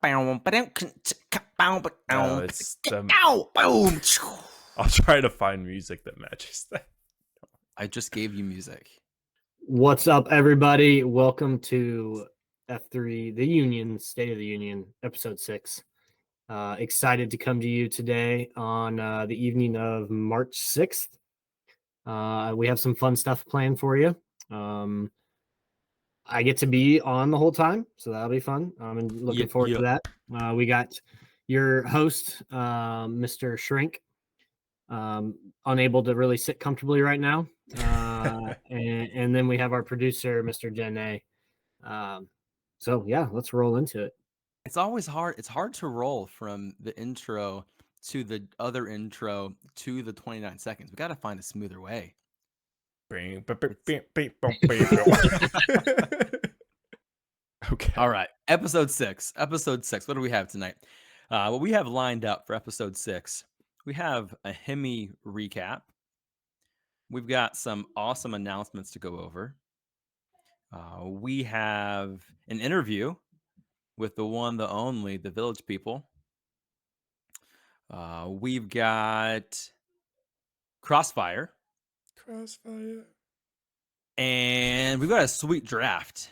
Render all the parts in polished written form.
No, it's the. Boom. I'll try to find music that matches that. I just gave you music. What's up, everybody? Welcome to F3, the Union, State of the Union, episode 6. Excited to come to you today on the evening of March 6th. We have some fun stuff planned for you. I get to be on the whole time, so that'll be fun. I'm looking forward to that. We got your host, Mr. Shrink, unable to really sit comfortably right now. And then we have our producer, Mr. Jen A. So yeah, let's roll into it. It's always hard. It's hard to roll from the intro to the other intro to the 29 seconds. We got to find a smoother way. Okay. All right. Episode 6. What do we have tonight? What we have lined up for episode 6, we have a Hemi recap. We've got some awesome announcements to go over. We have an interview with the one, the only, the Village People. We've got Crossfire. And we've got a sweet draft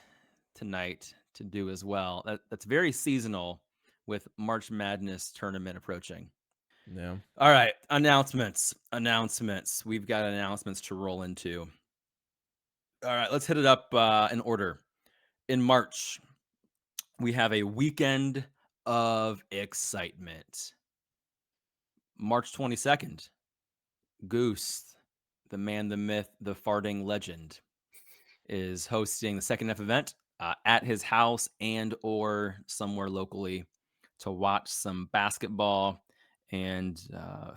tonight to do as well. That's very seasonal with March Madness tournament approaching. Yeah. All right. Announcements. We've got announcements to roll into. All right. Let's hit it up in order. In March, we have a weekend of excitement. March 22nd, Goose, the man, the myth, the farting legend, is hosting the second F event at his house and or somewhere locally to watch some basketball and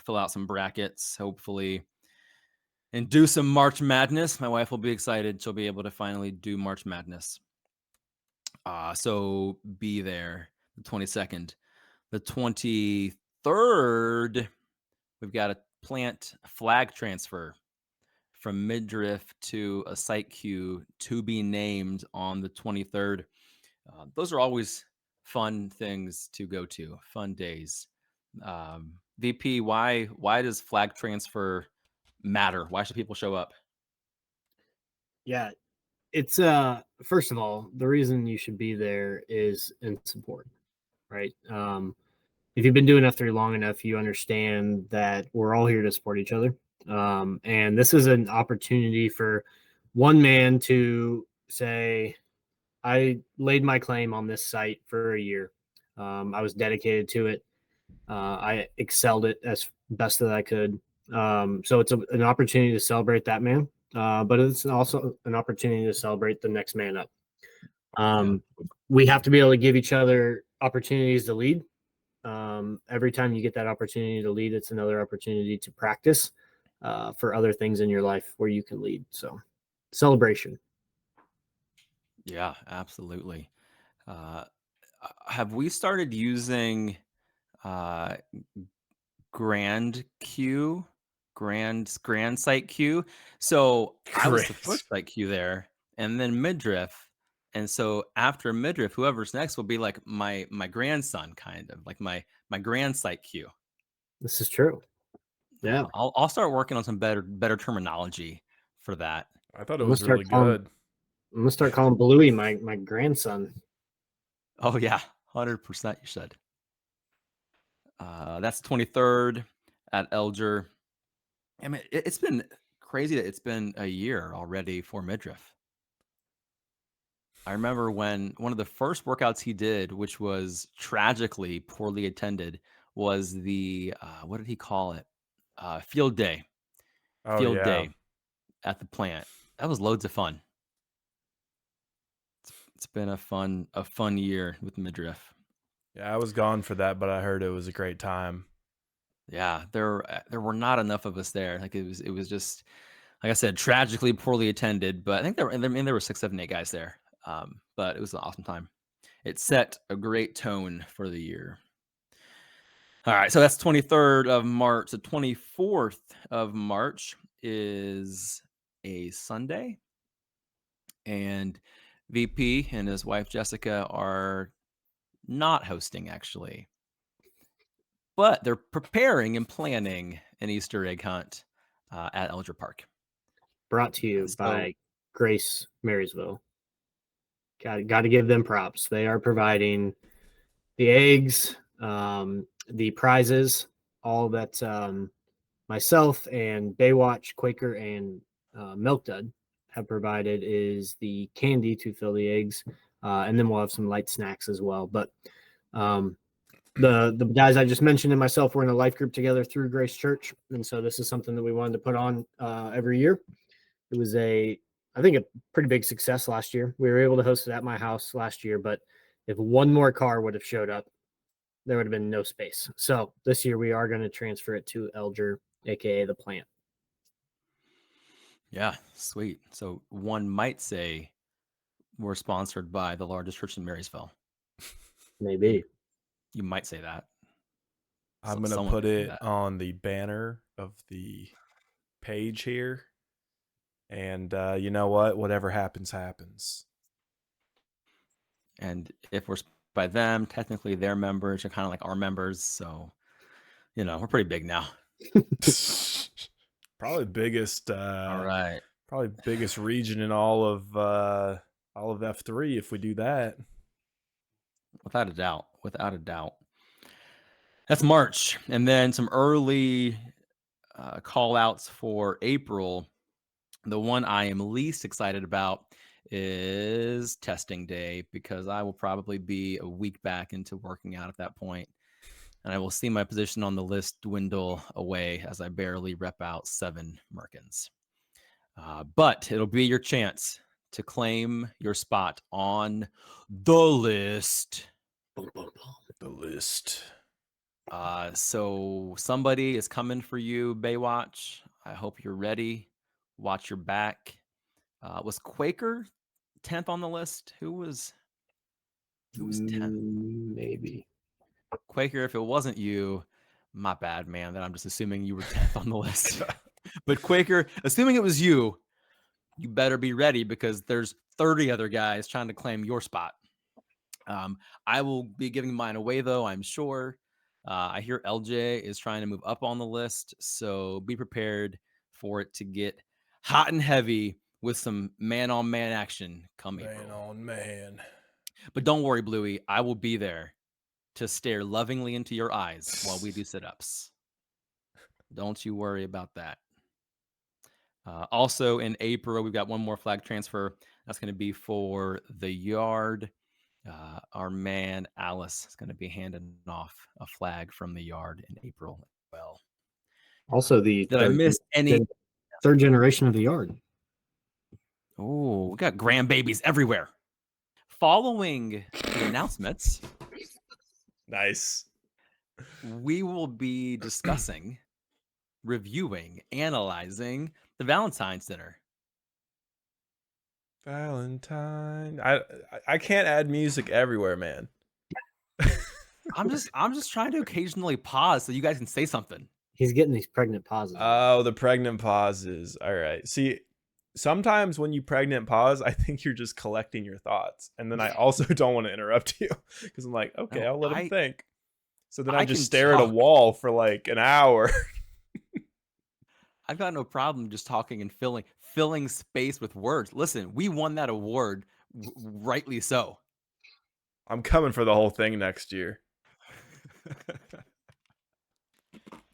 fill out some brackets, hopefully, and do some March Madness. My wife will be excited. She'll be able to finally do March Madness. So be there the 22nd. The 23rd, we've got a plant flag transfer from Midriff to a site queue to be named on the 23rd. Those are always fun things to go to, fun days. VP, why does flag transfer matter? Why should people show up? Yeah, it's first of all, the reason you should be there is in support, right? If you've been doing F3 long enough, you understand that we're all here to support each other. And this is an opportunity for one man to say, I laid my claim on this site for a year. I was dedicated to it. I excelled it as best that I could. So it's an opportunity to celebrate that man, but it's also an opportunity to celebrate the next man up. We have to be able to give each other opportunities to lead. Every time you get that opportunity to lead, it's another opportunity to practice for other things in your life where you can lead. So celebration. Yeah, absolutely. Have we started using Grand site queue? So I was the first site queue there, and then midriff. And so after midriff, whoever's next will be like my grandson, kind of like my grand site queue. This is true. Yeah, I'll start working on some better terminology for that. I thought it was really good. I'm gonna start calling Bluey my grandson. Oh yeah, 100% you should. That's 23rd at Elger. I mean, it's been crazy that it's been a year already for midriff. I remember when one of the first workouts he did, which was tragically poorly attended, was the what did he call it? Field day. Field day at the plant. That was loads of fun. It's been a fun year with midriff. Yeah, I was gone for that, but I heard it was a great time. Yeah, there were not enough of us there. Like it was just, like I said, tragically poorly attended. But I think there were 6, 7, 8 guys there. But it was an awesome time. It set a great tone for the year. All right, so that's 23rd of March. The 24th of March is a Sunday, and VP and his wife Jessica are not hosting actually, but they're preparing and planning an Easter egg hunt at Elger Park. Brought to you So- by Grace Marysville. Got to give them props. They are providing the eggs, the prizes, all that myself and Baywatch, Quaker, and Milk Dud have provided is the candy to fill the eggs, and then we'll have some light snacks as well. But the guys I just mentioned and myself were in a life group together through Grace Church, and so this is something that we wanted to put on every year. It was I think a pretty big success last year. We were able to host it at my house last year, but if one more car would have showed up, there would have been no space. So this year we are going to transfer it to Elger, aka the plant. Yeah, sweet. So one might say we're sponsored by the largest church in Marysville. Maybe. You might say that. I'm going to Someone put could say it that. on the banner of the page here. And you know what? Whatever happens, happens. And if we're by them, technically their members are kind of like our members. So, we're pretty big now. Probably biggest All right. probably biggest region in all of F3 if we do that. Without a doubt. Without a doubt. That's March. And then some early call outs for April. The one I am least excited about is testing day, because I will probably be a week back into working out at that point, and I will see my position on the list dwindle away as I barely rep out 7 Merkins. But it'll be your chance to claim your spot on the list. The list. So somebody is coming for you, Baywatch. I hope you're ready. Watch your back. Was Quaker 10th on the list? Who was 10th? Maybe. Quaker, if it wasn't you, my bad, man. That I'm just assuming you were 10th on the list. But Quaker, assuming it was you, you better be ready, because there's 30 other guys trying to claim your spot. I will be giving mine away, though, I'm sure. I hear LJ is trying to move up on the list, so be prepared for it to get hot and heavy with some man-on-man action coming. Man on man. But don't worry, Bluey. I will be there to stare lovingly into your eyes while we do sit-ups. Don't you worry about that. Also in April, we've got one more flag transfer. That's going to be for the yard. Our man Alice is going to be handing off a flag from the yard in April as well. Also, Did I miss any? third generation of the yard? Oh, we got grandbabies everywhere. Following the announcements, Nice. we will be discussing, reviewing, analyzing the Valentine's dinner. Valentine. I can't add music everywhere, man. I'm just trying to occasionally pause so you guys can say something. He's getting these pregnant pauses. Oh, the pregnant pauses. All right. See, sometimes when you pregnant pause, I think you're just collecting your thoughts. And then I also don't want to interrupt you, because I'm like, okay, No, I'll let him think. So then I I just can stare at a talk. wall for like an hour. I've got no problem just talking and filling space with words. Listen, we won that award, rightly so. I'm coming for the whole thing next year.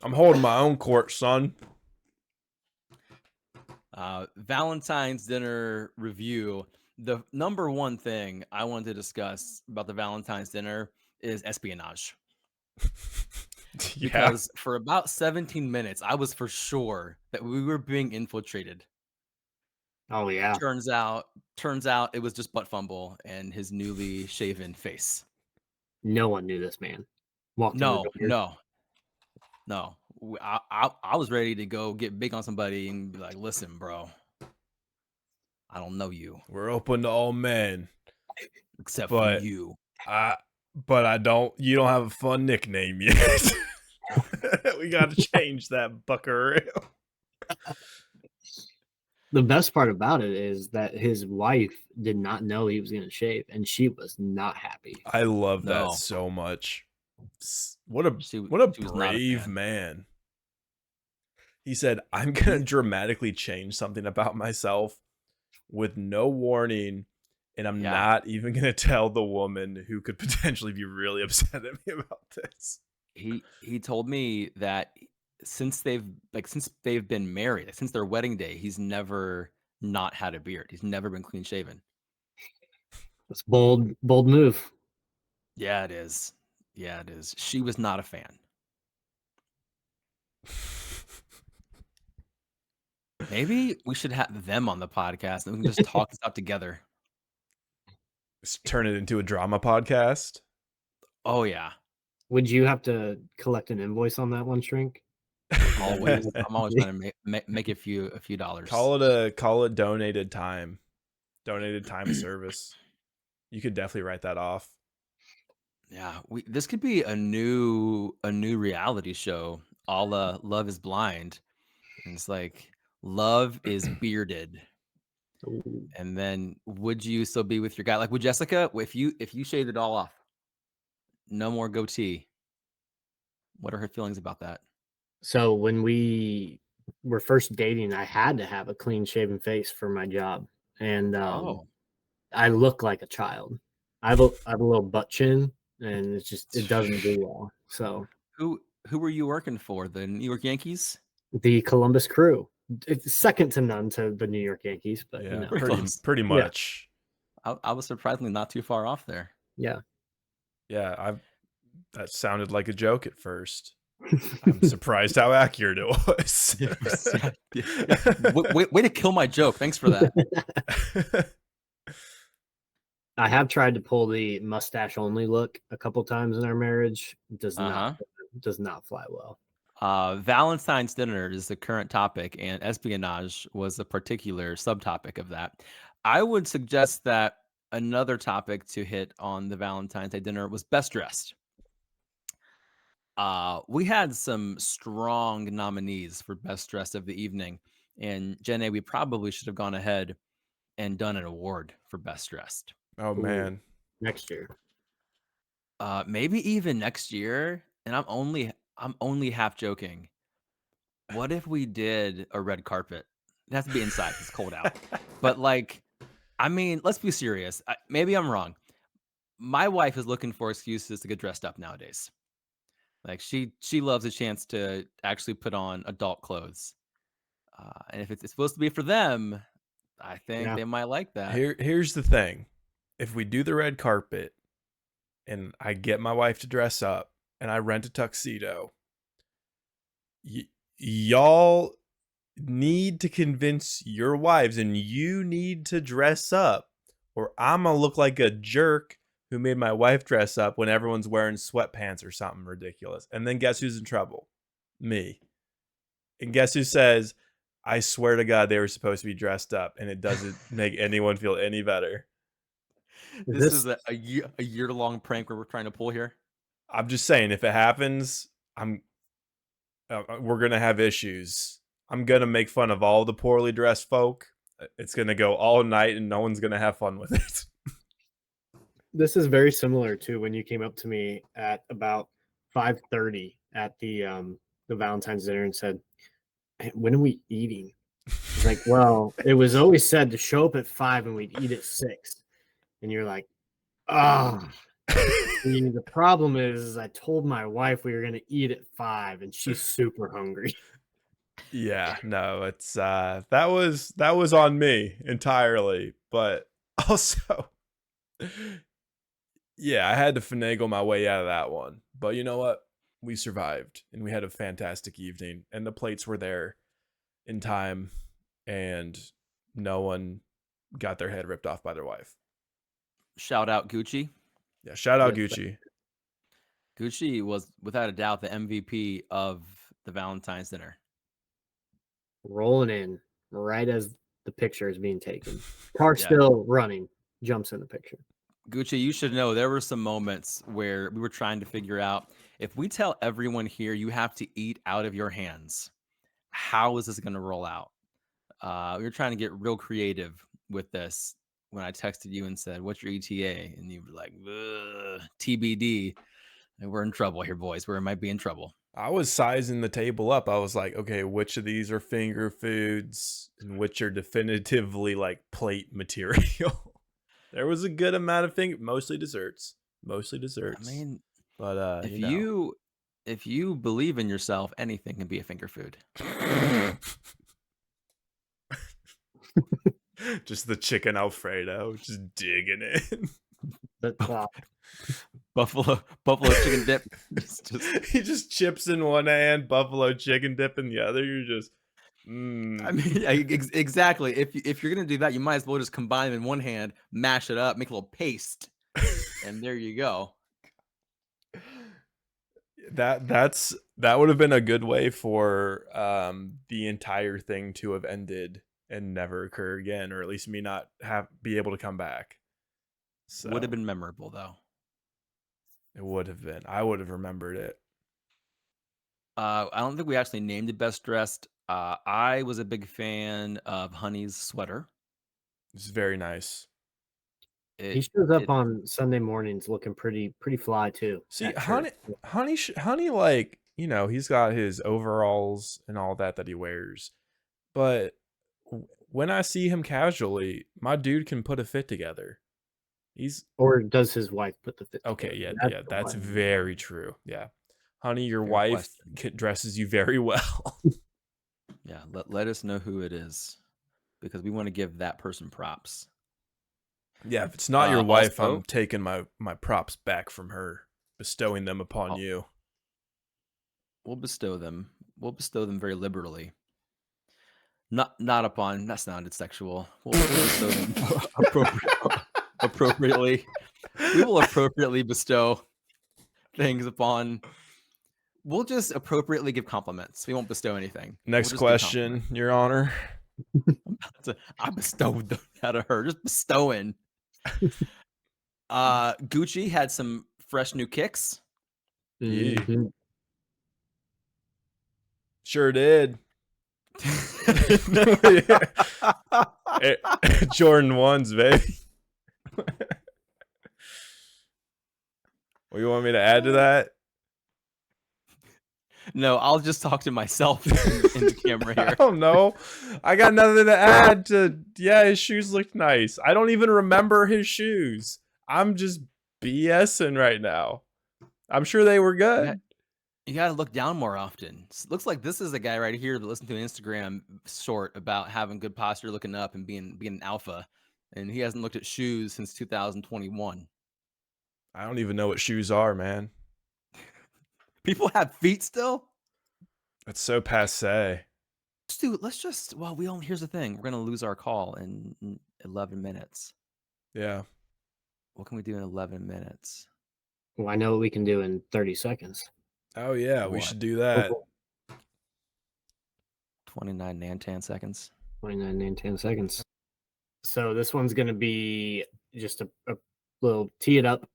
I'm holding my own court, son. Valentine's dinner review. The number one thing I wanted to discuss about the Valentine's dinner is espionage. Yeah. Because for about 17 minutes, I was for sure that we were being infiltrated. Oh yeah. Turns out it was just Butt Fumble and his newly shaven face. No one knew this man. Walked in the No. I was ready to go get big on somebody and be like, listen, bro, I don't know you. We're open to all men. Except But for you. You don't have a fun nickname yet. We got to change that, buckaroo. The best part about it is that his wife did not know he was going to shave, and she was not happy. I love that No. so much. What a She was not a brave fan. man. He said, "I'm gonna dramatically change something about myself with no warning, and I'm Yeah. not even gonna tell the woman who could potentially be really upset at me about this." He told me that since they've been married, since their wedding day, he's never not had a beard. He's never been clean shaven. It's bold move. Yeah, it is. Yeah, it is. She was not a fan. Maybe we should have them on the podcast and we can just talk this out together. Let's turn it into a drama podcast. Oh yeah, Would you have to collect an invoice on that one, Shrink? always. I'm always trying to make a few dollars. Call it donated time of service. You could definitely write that off. Yeah, this could be a new reality show, a la Love is Blind. And it's like love is bearded. Ooh. And then would you still be with your guy? Like with Jessica, if you shaved it all off, no more goatee. What are her feelings about that? So when we were first dating, I had to have a clean shaven face for my job, and Oh, I look like a child. I have a little butt chin, and it doesn't do well. So who were you working for? The New York Yankees? the Columbus Crew, it's second to none to the New York Yankees, but Yeah, you know, Pretty close. pretty much. I was surprisingly not too far off there. yeah. Yeah, that sounded like a joke at first. I'm surprised how accurate it was. Way to kill my joke. Thanks for that. I have tried to pull the mustache only look a couple times in our marriage. It does not fly well. Valentine's dinner is the current topic, and espionage was a particular subtopic of that. I would suggest that another topic to hit on the Valentine's Day dinner was best dressed. We had some strong nominees for best dressed of the evening, and Jenny, we probably should have gone ahead and done an award for best dressed. Oh man, next year. Maybe even next year. And I'm only half joking. What if we did a red carpet? It has to be inside. It's cold out. But like, I mean, let's be serious. Maybe I'm wrong. My wife is looking for excuses to get dressed up nowadays. Like she loves a chance to actually put on adult clothes. And if it's supposed to be for them, I think they might like that. Here's the thing. If we do the red carpet and I get my wife to dress up and I rent a tuxedo, y'all need to convince your wives and you need to dress up, or I'm gonna look like a jerk who made my wife dress up when everyone's wearing sweatpants or something ridiculous. And then guess who's in trouble? Me. And guess who says, I swear to God they were supposed to be dressed up, and it doesn't make anyone feel any better. This is a year-long prank we're trying to pull here. I'm just saying, if it happens, we're gonna have issues. I'm gonna make fun of all the poorly dressed folk. It's gonna go all night, and no one's gonna have fun with it. This is very similar to when you came up to me at about 5:30 at the Valentine's dinner and said, "When are we eating?" It's like, well, it was always said to show up at 5 and we'd eat at 6. And you're like, oh. The problem is I told my wife we were going to eat at 5 and she's super hungry. Yeah, no, it's that was on me entirely, but also yeah, I had to finagle my way out of that one. But you know what? We survived and we had a fantastic evening, and the plates were there in time, and no one got their head ripped off by their wife. Shout out Gucci. Yeah, shout out Gucci. Gucci was without a doubt the MVP of the Valentine's dinner. Rolling in right as the picture is being taken. Car still running, jumps in the picture. Gucci, you should know there were some moments where we were trying to figure out, if we tell everyone here you have to eat out of your hands, how is this going to roll out? we were trying to get real creative with this when I texted you and said, "What's your ETA?" And you were like, "TBD." And we're in trouble here, boys. We might be in trouble. I was sizing the table up. I was like, okay, which of these are finger foods and which are definitively like plate material? There was a good amount of mostly desserts. Mostly I desserts. mean, But if you believe in yourself, anything can be a finger food. Just the chicken Alfredo, just digging in. The top. Buffalo chicken dip. He just chips in one hand, buffalo chicken dip in the other. You're just I mean, exactly. If you're gonna do that, you might as well just combine them in one hand, mash it up, make a little paste, and there you go. that would have been a good way for the entire thing to have ended and never occur again, or at least me not be able to come back. So Would have been memorable though. it would have been. I would have remembered it. I don't think we actually named it best dressed. I was a big fan of Honey's sweater. It's very nice. He shows up on Sunday mornings looking pretty fly too. See, at church. Honey, like, you know, he's got his overalls and all that he wears, but when I see him casually, my dude can put a fit together. Or does his wife put the fit Okay, together? that's very true. Yeah, Honey, your Fair wife question. dresses you very well. Yeah, let us know who it is because we want to give that person props. Yeah, if it's not your wife, also- I'm taking my props back from her, bestowing them upon Oh. you. We'll bestow them. We'll bestow them very liberally. Not upon. That sounded sexual. We'll bestow them appropriately. We will appropriately bestow things upon. We'll just appropriately give compliments. We won't bestow anything. Next We'll just give question, compliments. Your Honor. I bestowed that of her. Just bestowing. Gucci had some fresh new kicks. Mhm. Sure did. Jordan 1s, baby. What you want me to add to that? No, I'll just talk to myself in the camera I here. don't know. I got nothing to add to. Yeah, his shoes looked nice. I don't even remember his shoes. I'm just BSing right now. I'm sure they were good. You gotta look down more often. Looks like this is a guy right here that listened to an Instagram short about having good posture, looking up, and being an alpha, and he hasn't looked at shoes since 2021. I don't even know what shoes are, man. People have feet still. It's so passe. Let's just. Well, here's the thing. We're gonna lose our call in 11 minutes. Yeah. What can we do in 11 minutes? Well, I know what we can do in 30 seconds. Oh yeah, we What? should do that. 29 Nantan seconds. 29 and 10 seconds. So this one's going to be just a little tee it up,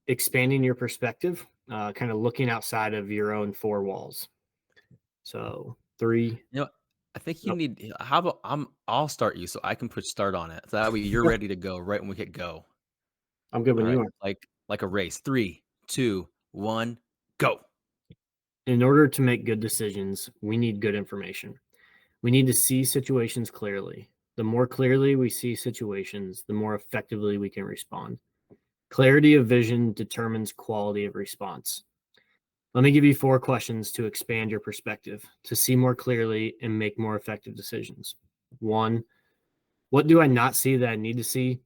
expanding your perspective, kind of looking outside of your own four walls. So 3. I think you need. How about I'll start you so I can push start on it. So that way you're ready to go right when we hit go. I'm good when All you right, are. like a race. 3, 2, 1, go. In order to make good decisions, we need good information. We need to see situations clearly. The more clearly we see situations, the more effectively we can respond. Clarity of vision determines quality of response. Let me give you 4 questions to expand your perspective, to see more clearly and make more effective decisions. 1, what do I not see that I need to see?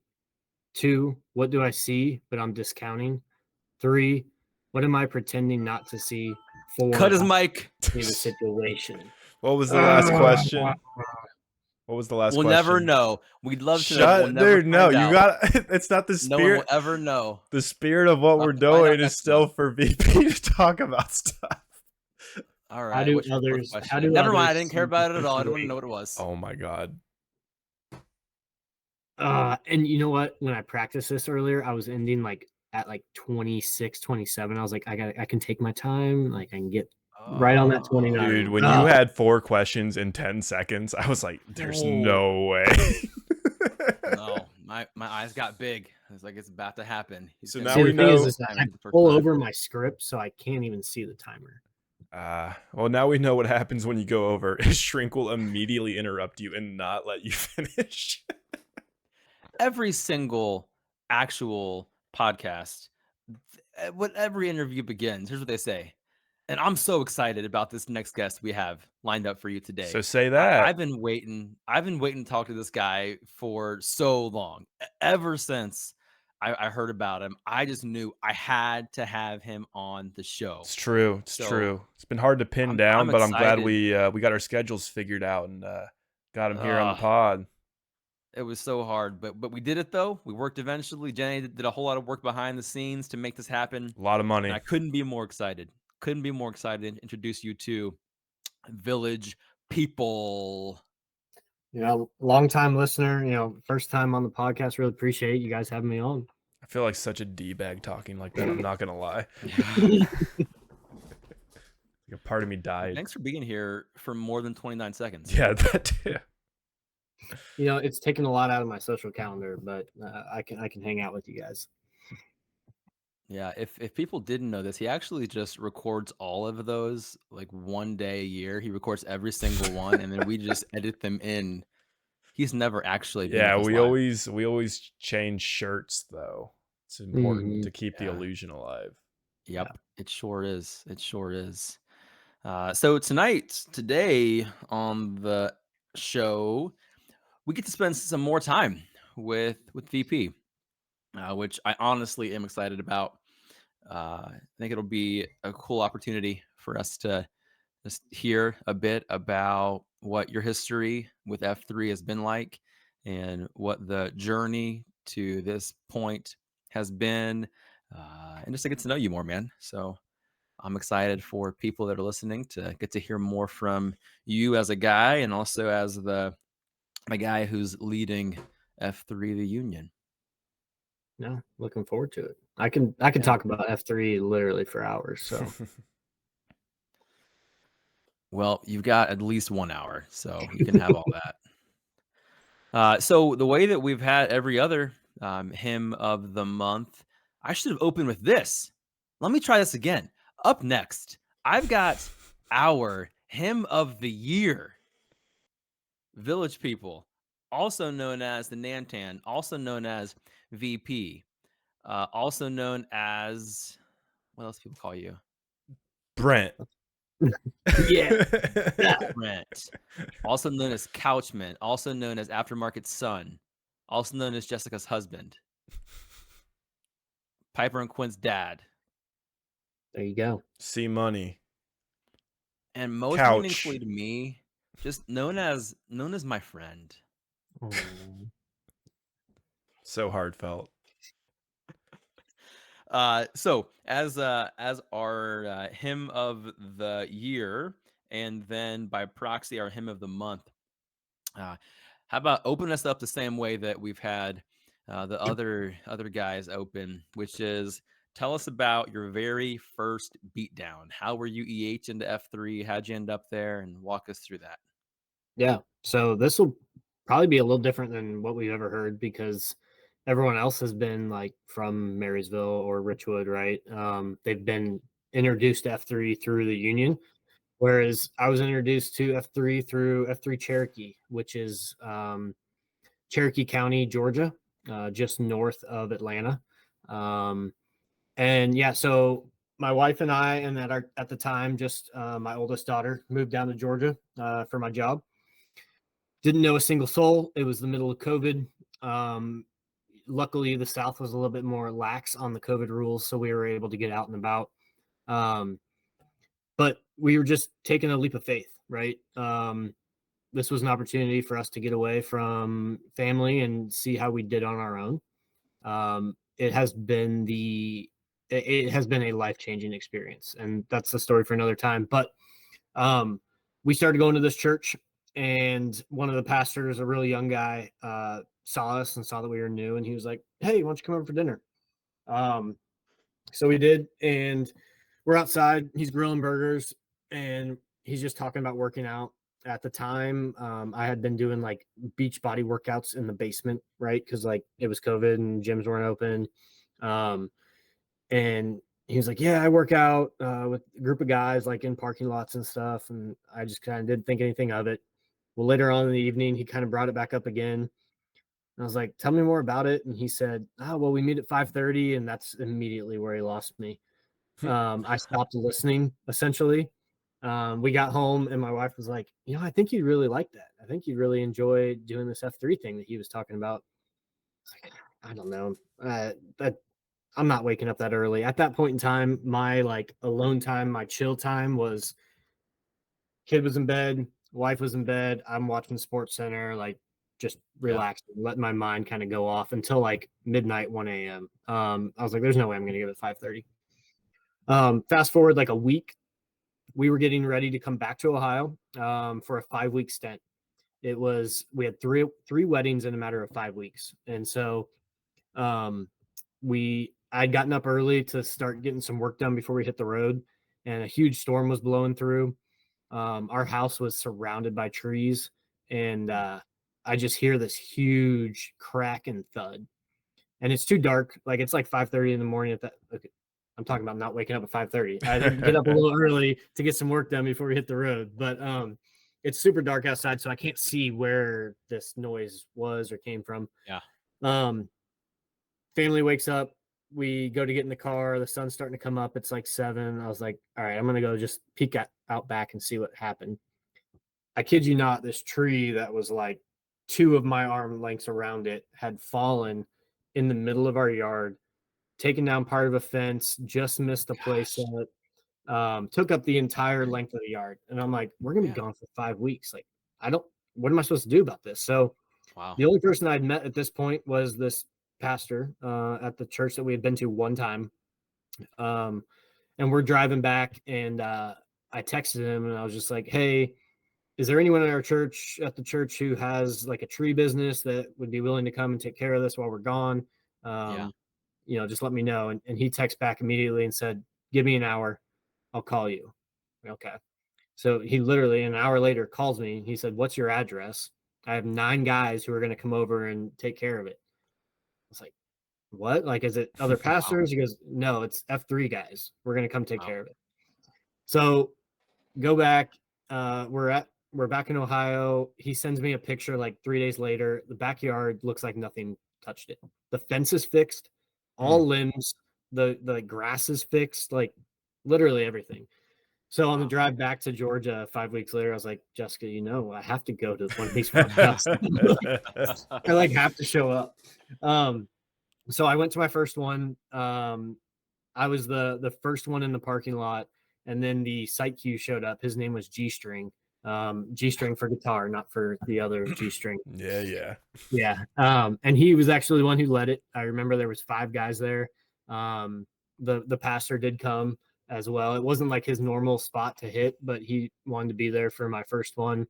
2, what do I see but I'm discounting? 3, what am I pretending not to see? 4, Cut his mic. see the situation. What was the last question? What was the last We'll question? never know. We'd love to know. Shut, We'll never dude. No, find you out. got. It's not the No one will spirit. ever know. The spirit of what We'll we're have to find out doing is next still month. for VP to talk about stuff. All right. How do what's your fourth others? question? How do Never mind. I others didn't care see about it the at all. I didn't want to situation? know what it was. Oh my god. And you know what? When I practiced this earlier, I was ending like at like 26, 27. I was like, I can take my time. Like I can get Right on that 29. Dude, when you had 4 questions in 10 seconds, I was like, there's no way. No, my eyes got big. I was like, it's about to happen. He's So gonna now See, we the thing know- is that I the first pull time. over my script, so I can't even see the timer. Well, now we know what happens when you go over. Shrink will immediately interrupt you and not let you finish. Every single actual podcast, when every interview begins, here's what they say. And I'm so excited about this next guest we have lined up for you today. So say that. I've been waiting to talk to this guy for so long. Ever since I heard about him, I just knew I had to have him on the show. It's true. It's So, true. It's been hard to pin I'm down, but I'm glad excited. we got our schedules figured out and got him here on the pod. It was so hard, but we did it though. We worked eventually. Jenny did a whole lot of work behind the scenes to make this happen. A lot of money. And I couldn't be more excited. Couldn't be more excited to introduce you to Village People. You know, long time listener, you know, first time on the podcast. Really appreciate you guys having me on. I feel like such a D-bag talking like that. I'm not going to lie. A part of me died. Thanks for being here for more than 29 seconds. Yeah, that too. You know, it's taken a lot out of my social calendar, but I can hang out with you guys. Yeah, if people didn't know this, he actually just records all of those like one day a year. He records every single one, and then we just edit them in. He's never actually been Yeah, with us we live. always change shirts though. It's important to keep the Yeah. illusion alive. Yep, it sure is. It sure is. So today on the show, we get to spend some more time with VP, which I honestly am excited about. I think it'll be a cool opportunity for us to just hear a bit about what your history with F3 has been like and what the journey to this point has been, and just to get to know you more, man. So I'm excited for people that are listening to get to hear more from you as a guy and also as the guy who's leading F3 the Union. No, looking forward to it. I can talk about F3 literally for hours. So Well, you've got at least 1 hour, so you can have all that. So the way that we've had every other hymn of the month, I should have opened with this. Let me try this again. Up next, I've got our hymn of the year. Village People, also known as the Nantan, also known as VP, also known as, what else do people call you? Brent. yeah. Brent, also known as Couchman, also known as Aftermarket Son, also known as Jessica's husband, Piper and Quinn's dad, There you go. See money. and most Couch. meaningfully to me, just known as my friend. So heartfelt. So as our hymn of the year, and then by proxy our hymn of the month, how about open us up the same way that we've had the other guys open, which is tell us about your very first beatdown. How were you EH into F3? How'd you end up there? And walk us through that. Yeah. So this will probably be a little different than what we've ever heard because everyone else has been like from Marysville or Richwood, right? They've been introduced to F3 through the Union, whereas I was introduced to F3 through F3 Cherokee, which is Cherokee County, Georgia, just north of Atlanta. And yeah, so my wife and I, and at the time, just my oldest daughter moved down to Georgia for my job. Didn't know a single soul. It was the middle of COVID. Luckily, the South was a little bit more lax on the COVID rules, so we were able to get out and about. But we were just taking a leap of faith, right? This was an opportunity for us to get away from family and see how we did on our own. It has been a life-changing experience, and that's the story for another time. But we started going to this church, and one of the pastors, a really young guy, saw us and saw that we were new, and he was like, "Hey, why don't you come over for dinner?" So we did, and we're outside. He's grilling burgers, and he's just talking about working out. At the time, I had been doing like beach body workouts in the basement, right? Because like it was COVID and gyms weren't open. And he was like, "Yeah, I work out with a group of guys like in parking lots and stuff." And I just kind of didn't think anything of it. Well, later on in the evening, he kind of brought it back up again. And I was like, "Tell me more about it." And he said, "Oh, well, we meet at 5:30," and that's immediately where he lost me. I stopped listening essentially. We got home and my wife was like, I think you'd really like that. I think you'd really enjoy doing this F3 thing that he was talking about. It's like, I don't know. That I'm not waking up that early. At that point in time, my like alone time, my chill time was kid was in bed, wife was in bed. I'm watching Sports Center, like just relaxing, letting my mind kind of go off until like midnight, 1 a.m. I was like, there's no way I'm going to get it at 5:30. Fast forward like a week, we were getting ready to come back to Ohio for a 5-week stint. We had three weddings in a matter of 5 weeks, and so I'd gotten up early to start getting some work done before we hit the road, and a huge storm was blowing through. Our house was surrounded by trees, and I just hear this huge crack and thud, and it's too dark. Like it's like 5:30 in the morning. At that, okay, I'm talking about not waking up at 5:30. I had to get up a little early to get some work done before we hit the road. But it's super dark outside, so I can't see where this noise was or came from. Yeah. Family wakes up. We go to get in the car. The sun's starting to come up. It's like 7. I was like, all right, I'm going to go just peek out back and see what happened. I kid you not, this tree that was like 2 of my arm lengths around it had fallen in the middle of our yard, taken down part of a fence, just missed the place in it, took up the entire length of the yard. And I'm like, we're going to be gone for 5 weeks. Like, what am I supposed to do about this? So the only person I'd met at this point was this pastor at the church that we had been to one time. And we're driving back, and I texted him and I was just like, hey, is there anyone at the church who has like a tree business that would be willing to come and take care of this while we're gone? Just let me know. And he texted back immediately and said, give me an hour. I'll call you. Okay. So he literally an hour later calls me. He said, what's your address? I have 9 guys who are going to come over and take care of it. I was like, what? Like, is it other pastors? He goes, no, it's F3 guys. We're going to come take care of it. So go back. We're back in Ohio. He sends me a picture like 3 days later. The backyard looks like nothing touched it. The fence is fixed, all limbs, the grass is fixed, like literally everything. So on the drive back to Georgia 5 weeks later, I was like, Jessica, I have to go to one of these workouts. I like have to show up. So I went to my first one. I was the first one in the parking lot, and then the site Q showed up. His name was G String. G String for guitar, not for the other G String. Yeah. And he was actually the one who led it. I remember there was 5 guys there. The pastor did come as well. It wasn't like his normal spot to hit, but he wanted to be there for my first one.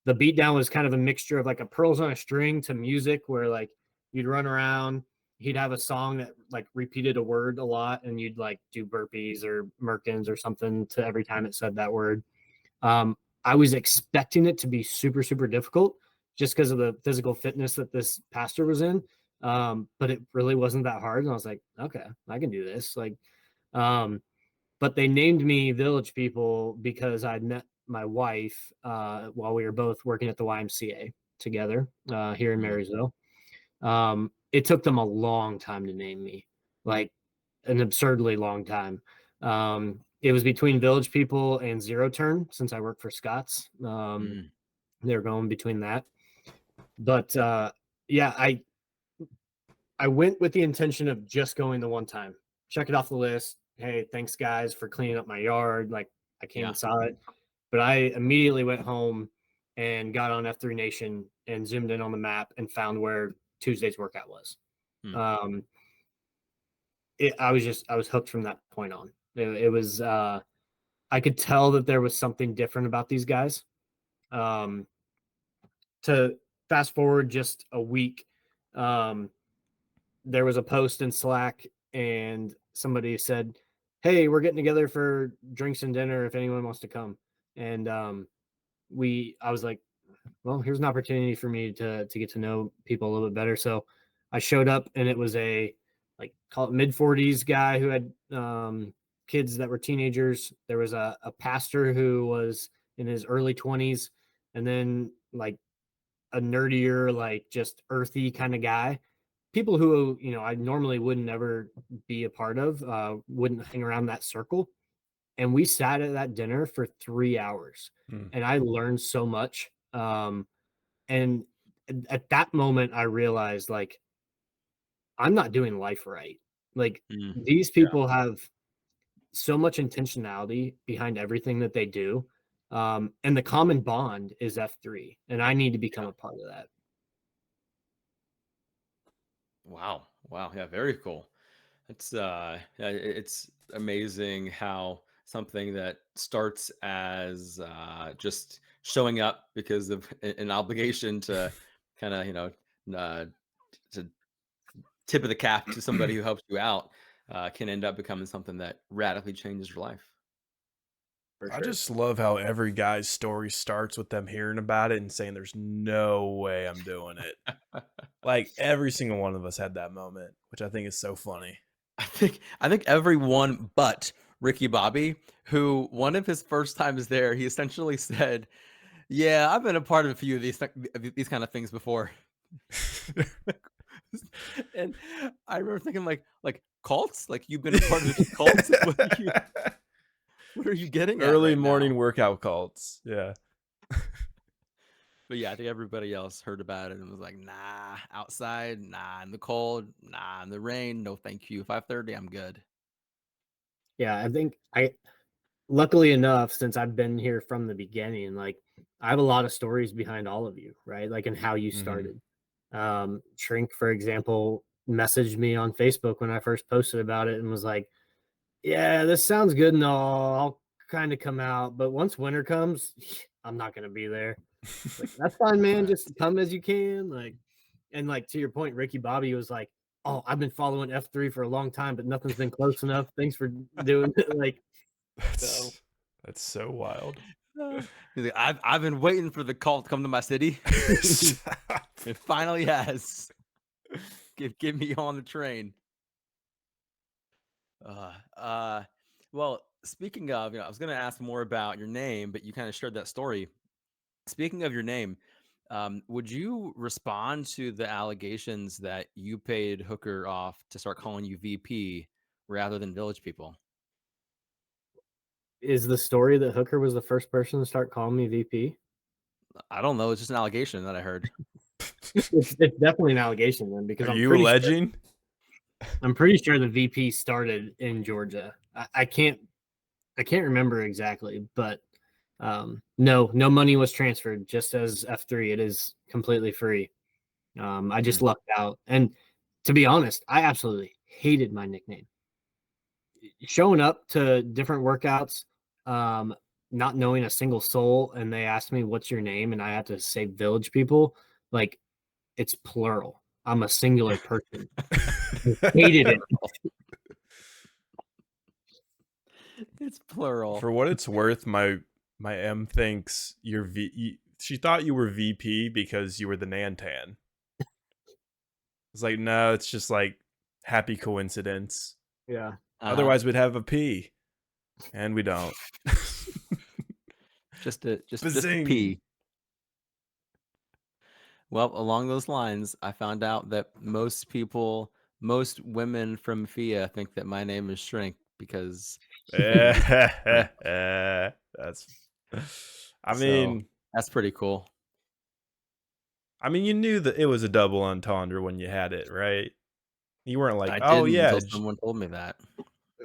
The beatdown was kind of a mixture of like a pearls on a string to music, where like you'd run around. He'd have a song that like repeated a word a lot, and you'd like do burpees or merkins or something to every time it said that word. I was expecting it to be super, super difficult just because of the physical fitness that this pastor was in. But it really wasn't that hard. And I was like, okay, I can do this. Like, but they named me Village People because I'd met my wife while we were both working at the YMCA together here in Marysville. It took them a long time to name me, like an absurdly long time. It was between Village People and Zero Turn, since I work for Scott's. They were going between that. But I went with the intention of just going the one time, check it off the list. Hey, thanks guys for cleaning up my yard. Like I came and saw it, but I immediately went home and got on F3 Nation and zoomed in on the map and found where Tuesday's workout was. I was hooked from that point on. It was, I could tell that there was something different about these guys. To fast forward just a week, there was a post in Slack and somebody said, hey, we're getting together for drinks and dinner if anyone wants to come. And I was like, well, here's an opportunity for me to get to know people a little bit better. So I showed up, and it was a like call it mid-40s guy who had kids that were teenagers. There was a pastor who was in his early 20s, and then like a nerdier, like just earthy kind of guy. People who, I normally would never be a part of, wouldn't hang around that circle. And we sat at that dinner for 3 hours, and I learned so much. And at that moment, I realized like I'm not doing life right. Like these people have so much intentionality behind everything that they do. And the common bond is F3, and I need to become a part of that. Wow. Yeah, very cool. It's amazing how something that starts as just showing up because of an obligation to kind of, to tip of the cap to somebody who helps you out can end up becoming something that radically changes your life. I just love how every guy's story starts with them hearing about it and saying, there's no way I'm doing it. Like every single one of us had that moment, which I think is so funny. I think everyone but Ricky Bobby, who one of his first times there, he essentially said, yeah, I've been a part of a few of these kind of things before. And I remember thinking like cults, like you've been a part of the cults. What are you getting at Early right morning now? workout cults. Yeah. But yeah, I think everybody else heard about it and was like, nah, outside, nah, in the cold, nah, in the rain, no thank you. 5:30, I'm good. Yeah, I think luckily enough, since I've been here from the beginning, like I have a lot of stories behind all of you, right? Like, and how you started. Shrink, for example, messaged me on Facebook when I first posted about it and was like, yeah, this sounds good and all. I'll kind of come out, but once winter comes, I'm not gonna be there. Like, that's fine, man. Just come as you can. Like, and like to your point, Ricky Bobby was like, oh, I've been following F3 for a long time, but nothing's been close enough. Thanks for doing it. Like, so That's so wild. He's like, I've been waiting for the cult to come to my city. It finally has. Give me on the train. Well, speaking of, I was going to ask more about your name, but you kind of shared that story. Speaking of your name, would you respond to the allegations that you paid Hooker off to start calling you VP rather than Village People? is the story that Hooker was the first person to start calling me VP? I don't know. It's just an allegation that I heard. It's definitely an allegation then, because Are you alleging? I'm pretty sure the VP started in Georgia. I can't remember exactly, but no money was transferred. Just as F3, it is completely free. I just lucked out, and to be honest, I absolutely hated my nickname. Showing up to different workouts, not knowing a single soul, and they asked me what's your name, and I had to say Village People. Like, it's plural. I'm a singular person. I hated it. It's plural. For what it's worth, my M thinks you're she thought you were VP because you were the Nantan. It's like, no, it's just like happy coincidence. Yeah. Otherwise, we'd have a P, and we don't. just a P. Well, along those lines, I found out that most women from FIA think that my name is Shrink because that's. I mean, that's pretty cool. I mean, you knew that it was a double entendre when you had it, right? You weren't like, I oh yeah, until someone told me that.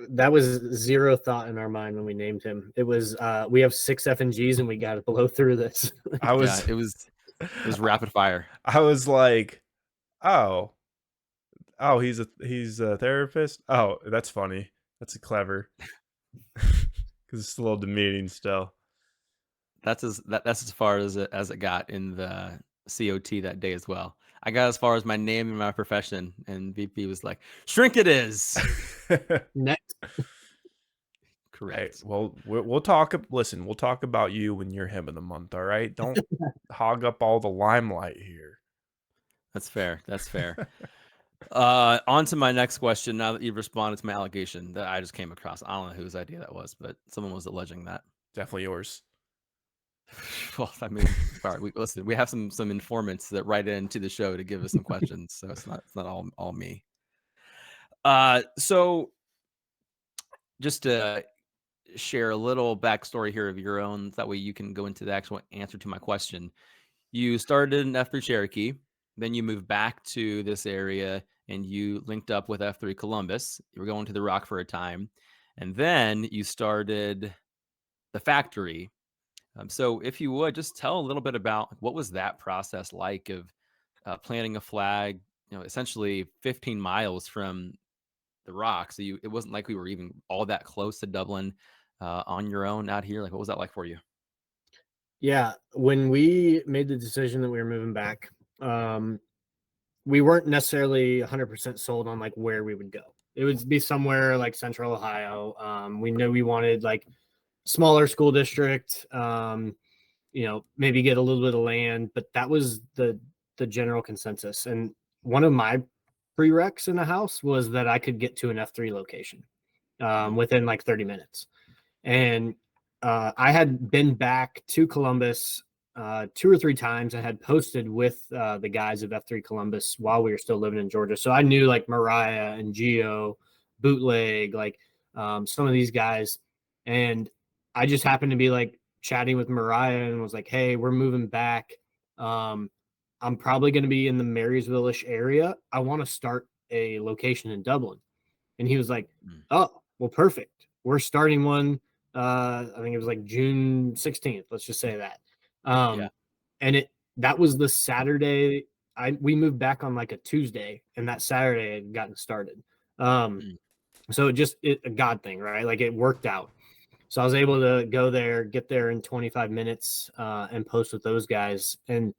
That was zero thought in our mind when we named him. It was we have 6 F&Gs and we got to blow through this. I was. Yeah, it was rapid fire. I was like, oh, he's a therapist. Oh, that's funny. That's clever. Because it's a little demeaning still. That's as far as it got in the COT that day as well. I got as far as my name and my profession, and VP was like, "Shrink it is." Next. Correct. well, we'll talk. Listen, we'll talk about you when you're him of the month. All right, don't hog up all the limelight here. That's fair. That's fair. On to my next question. Now that you've responded to my allegation that I just came across, I don't know whose idea that was, but someone was alleging that. Definitely yours. Well, I mean, all right. Listen, we have some informants that write into the show to give us some questions, so it's not all me. So just to share a little backstory here of your own, that way you can go into the actual answer to my question. You started in F3 Cherokee, then you moved back to this area and you linked up with F3 Columbus. You were going to the Rock for a time, and then you started the factory. So if you would just tell a little bit about what was that process like of planting a flag, essentially 15 miles from the Rock. So it wasn't like we were even all that close to Dublin on your own out here. Like, what was that like for you? Yeah, when we made the decision that we were moving back, we weren't necessarily 100% sold on like where we would go. It would be somewhere like Central Ohio. We knew we wanted like smaller school district. Maybe get a little bit of land, but that was the general consensus. And one of my prereqs in the house was that I could get to an F3 location within like 30 minutes. And I had been back to Columbus 2 or 3 times. I had posted with the guys of F3 Columbus while we were still living in Georgia. So I knew like Mariah and Geo, Bootleg, like some of these guys. And I just happened to be like chatting with Mariah and was like, hey, we're moving back. I'm probably going to be in the Marysville-ish area. I want to start a location in Dublin. And he was like, oh, well, perfect. We're starting one. I think it was like June 16th. Let's just say that. And that was the Saturday. We moved back on like a Tuesday, and that Saturday had gotten started. So a God thing, right? Like it worked out. So I was able to go there, get there in 25 minutes, and post with those guys. And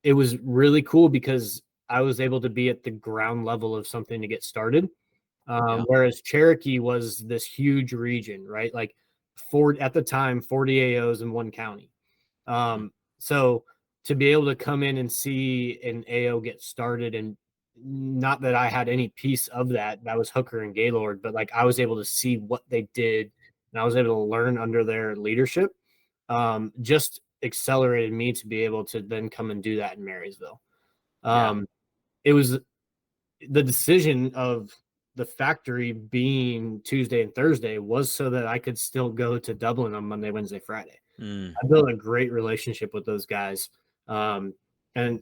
it was really cool because I was able to be at the ground level of something to get started. Whereas Cherokee was this huge region, right? Like at the time, 40 AOs in one county. So to be able to come in and see an AO get started, and not that I had any piece of that was Hooker and Gaylord, but like I was able to see what they did and I was able to learn under their leadership. Just accelerated me to be able to then come and do that in Marysville. It was the decision of the factory being Tuesday and Thursday was so that I could still go to Dublin on Monday, Wednesday, Friday. I built a great relationship with those guys. And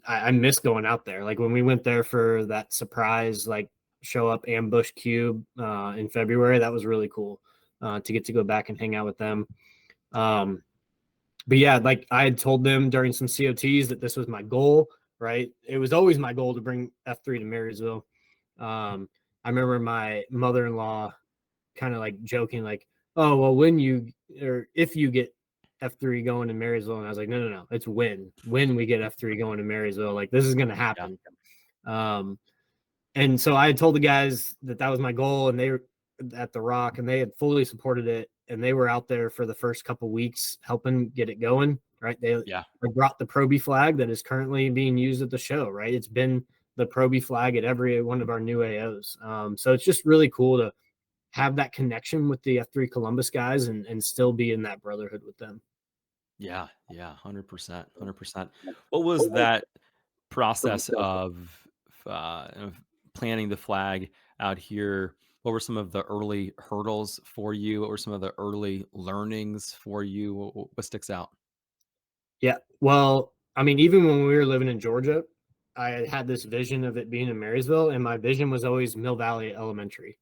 I miss going out there. Like when we went there for that surprise, like show up ambush cube in February, that was really cool to get to go back and hang out with them. But yeah, like I had told them during some COTs that this was my goal, right? It was always my goal to bring F3 to Marysville. I remember my mother-in-law kind of like joking, like, oh, well, if you get F3 going to Marysville. And I was like, no, it's when we get F3 going to Marysville, like this is going to happen. And so I had told the guys that was my goal, and they were at the Rock and they had fully supported it. And they were out there for the first couple weeks helping get it going. Right. They brought the Proby flag that is currently being used at the show. Right. It's been the Proby flag at every one of our new AOs. So it's just really cool to have that connection with the F3 Columbus guys and still be in that brotherhood with them. Yeah. 100%. What was that process of planting the flag out here? What were some of the early hurdles for you? What were some of the early learnings for you? What sticks out? Yeah. Well, I mean, even when we were living in Georgia, I had this vision of it being in Marysville, and my vision was always Mill Valley Elementary.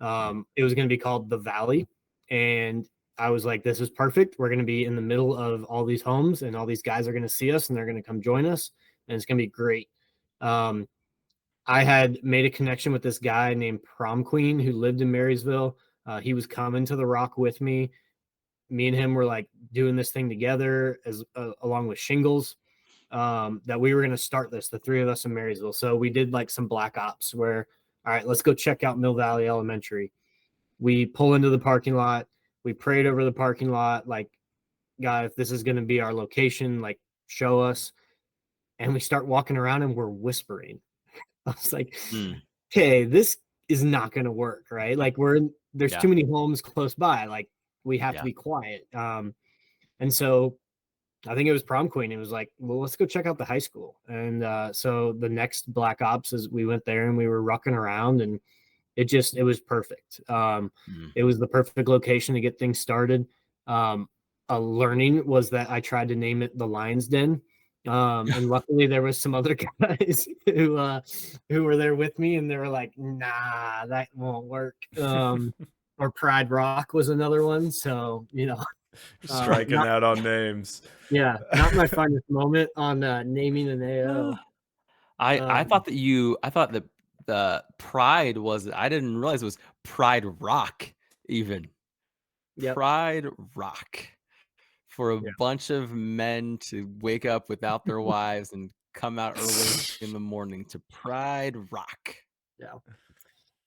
It was going to be called The Valley. And I was like, this is perfect. We're going to be in the middle of all these homes, and all these guys are going to see us and they're going to come join us, and it's going to be great. I had made a connection with this guy named Prom Queen who lived in Marysville. He was coming to the Rock with me. Me and him were like doing this thing together along with Shingles, that we were going to start this, the three of us in Marysville. So we did like some black ops where, all right, let's go check out Mill Valley Elementary. We pull into the parking lot. We prayed over the parking lot, like, God, if this is going to be our location, like, show us. And we start walking around and we're whispering. I was like, Mm, okay, this is not going to work, right? Like, there's yeah. too many homes close by. Like, we have to Yeah. be quiet. And so I think it was prom queen. It was like, well, let's go check out the high school. And so the next Black Ops is we went there and we were rucking around, and it was perfect. Mm. It was the perfect location to get things started. A learning was that I tried to name it the Lion's Den. And luckily there was some other guys who were there with me, and they were like, nah, that won't work. Or Pride Rock was another one. So, Striking not, out on names. yeah, not my finest moment on naming an AO. I thought that the Pride was, I didn't realize it was Pride Rock even. Yep. Pride Rock. For a Yeah. bunch of men to wake up without their wives and come out early in the morning to Pride Rock. Yeah.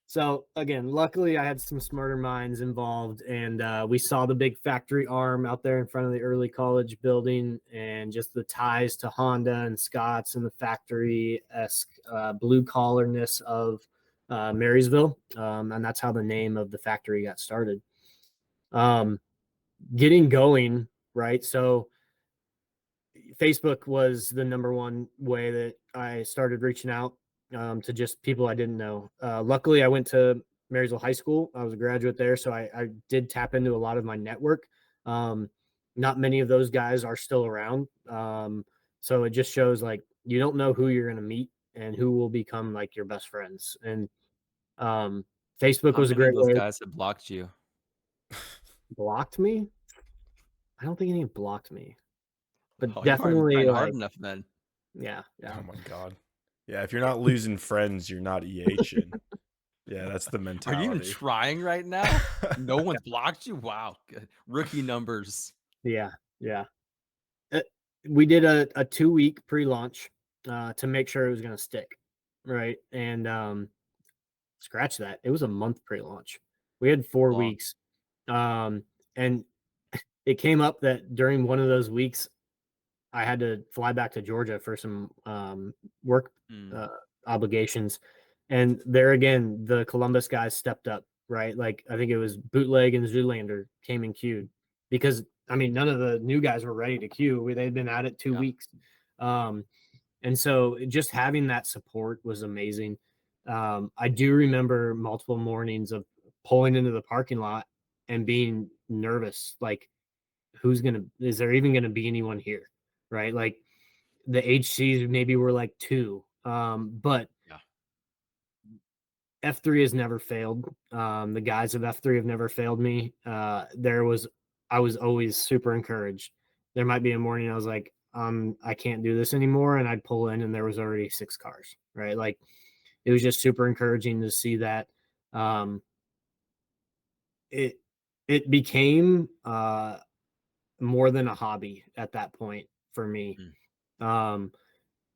So again, luckily I had some smarter minds involved, and we saw the big factory arm out there in front of the early college building, and just the ties to Honda and Scott's and the factory-esque blue collarness of Marysville. And that's how the name of the factory got started. Getting going, right? So Facebook was the number one way that I started reaching out to just people I didn't know. Luckily, I went to Marysville High School. I was a graduate there, so I did tap into a lot of my network. Not many of those guys are still around. So it just shows like you don't know who you're going to meet and who will become like your best friends. And Facebook How was a many of great those way. guys have blocked you? Blocked me? I don't think any blocked me, but Oh, you weren't definitely trying hard like, enough then. yeah. Oh my god. Yeah, if you're not losing friends, you're not EHing. Yeah, that's the Are mentality. you even trying right now? No one's blocked you? Wow. Good. Rookie numbers. Yeah. We did a 2-week pre-launch to make sure it was going to stick, right? And scratch that. It was a month pre-launch. We had 4 Long. weeks. And it came up that during one of those weeks, I had to fly back to Georgia for some work obligations. And there again, the Columbus guys stepped up, right? Like I think it was Bootleg and Zoolander came in queued because I mean none of the new guys were ready to queue. They'd been at it 2 weeks. And so just having that support was amazing. I do remember multiple mornings of pulling into the parking lot and being nervous, like is there even gonna be anyone here? Right. Like the HCs maybe were like 2. But Yeah. F3 has never failed. The guys of F3 have never failed me. I was always super encouraged. There might be a morning I was like, I can't do this anymore. And I'd pull in and there was already 6 cars, right? Like it was just super encouraging to see that. It became more than a hobby at that point for me.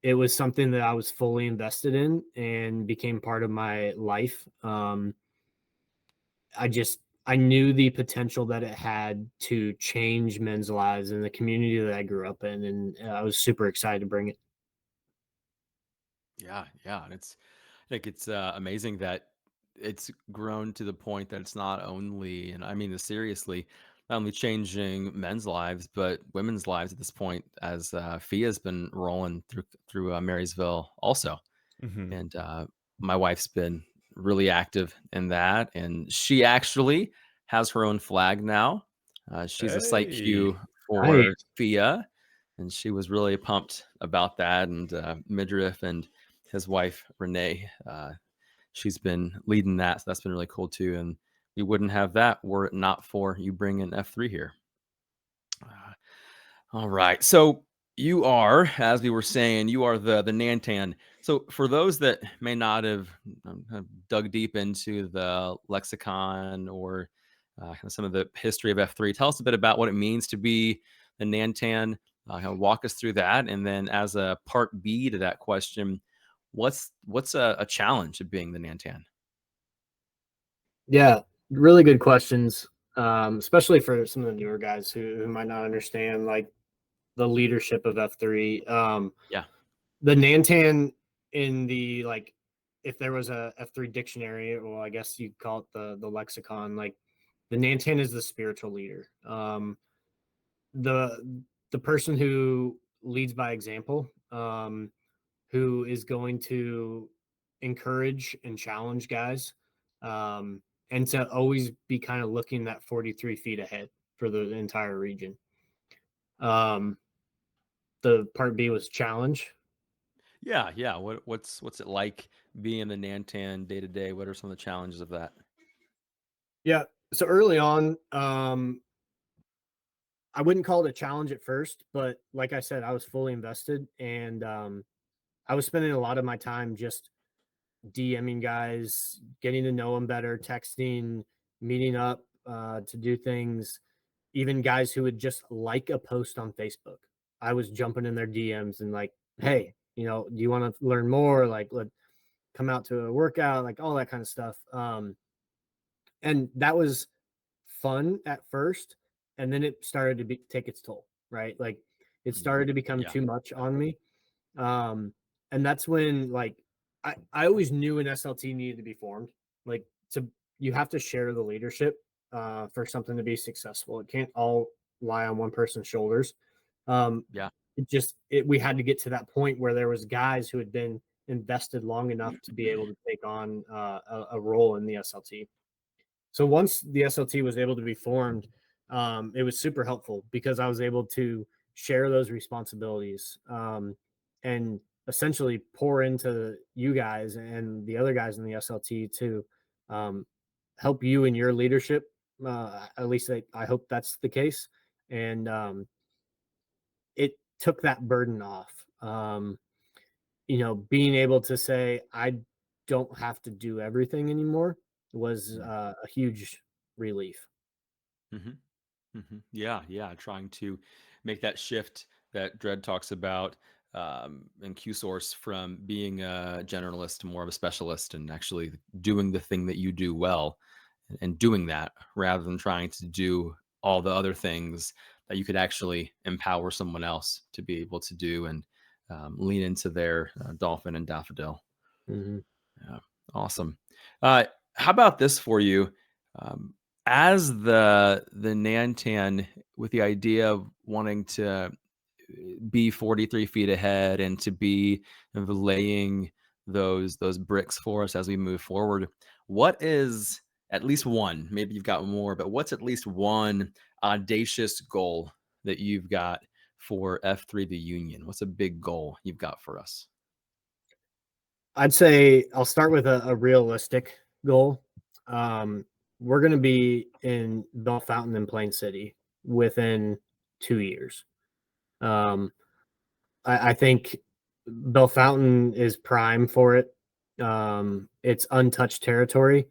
It was something that I was fully invested in and became part of my life. I knew the potential that it had to change men's lives in the community that I grew up in, and I was super excited to bring it. Yeah. And I think it's amazing that it's grown to the point that it's not only, and I mean this seriously, not only changing men's lives, but women's lives at this point, as Fia's been rolling through Marysville also. Mhm. And my wife's been really active in that, and she actually has her own flag now. She's a site Hey. Q for Nice. FIA, and she was really pumped about that. And Midriff and his wife Renee, she's been leading that, so that's been really cool too. And we wouldn't have that were it not for you bringing F3 here. All right, so you are, as we were saying, you are the Nantan. So for those that may not have dug deep into the lexicon or some of the history of F3, tell us a bit about what it means to be the Nantan. Walk us through that, and then as a part B to that question, what's a challenge of being the Nantan? Yeah, really good questions. especially for some of the newer guys who might not understand like the leadership of F3. Yeah. The Nantan in the like, if there was a F3 dictionary, or I guess you'd call it the lexicon, like the Nantan is the spiritual leader. The person who leads by example, who is going to encourage and challenge guys, and to always be kind of looking that 43 feet ahead for the entire region. The part B was challenge. Yeah, yeah. What's it like being in the Nantan day to day? What are some of the challenges of that? Yeah. So early on, I wouldn't call it a challenge at first, but like I said, I was fully invested, and I was spending a lot of my time just DMing guys, getting to know them better, texting, meeting up to do things. Even guys who would just like a post on Facebook, I was jumping in their DMs and like, hey, do you want to learn more? Like, let come out to a workout, like all that kind of stuff. And that was fun at first, and then it started to take its toll, right? Like it started to become Yeah. too much on me. And that's when like I always knew an SLT needed to be formed. Like you have to share the leadership for something to be successful. It can't all lie on one person's shoulders. Yeah. We had to get to that point where there was guys who had been invested long enough to be able to take on a role in the SLT. So once the SLT was able to be formed, it was super helpful because I was able to share those responsibilities, and essentially pour into you guys and the other guys in the SLT to help you in your leadership. At least I hope that's the case. And it took that burden off. Being able to say, I don't have to do everything anymore was a huge relief. Yeah, yeah. Trying to make that shift that Dread talks about in Q Source from being a generalist to more of a specialist, and actually doing the thing that you do well, and doing that rather than trying to do all the other things that you could actually empower someone else to be able to do, and lean into their dolphin and daffodil. Mm-hmm. Yeah, awesome. How about this for you? As the Nantan, with the idea of wanting to be 43 feet ahead and to be kind of laying those bricks for us as we move forward, what is at least one, maybe you've got more, but what's at least one audacious goal that you've got for F3 the Union? What's a big goal you've got for us? I'd say I'll start with a realistic goal. We're going to be in Bellefontaine and Plain City within 2 years. I think Bellefontaine is prime for it. It's untouched territory.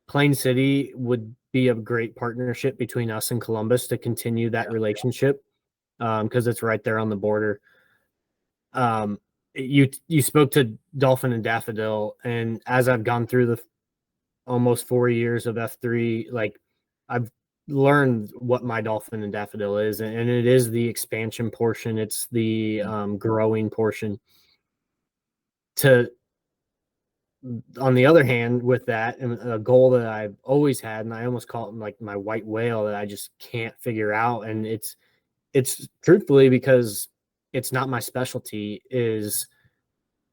Plain City would be a great partnership between us and Columbus to continue that relationship, because it's right there on the border. You spoke to Dolphin and Daffodil, and as I've gone through the almost 4 years of F3, like I've learned what my Dolphin and Daffodil is, and it is the expansion portion. It's the growing portion. On the other hand, with that, and a goal that I've always had, and I almost call it like my white whale that I just can't figure out, and it's truthfully because it's not my specialty, is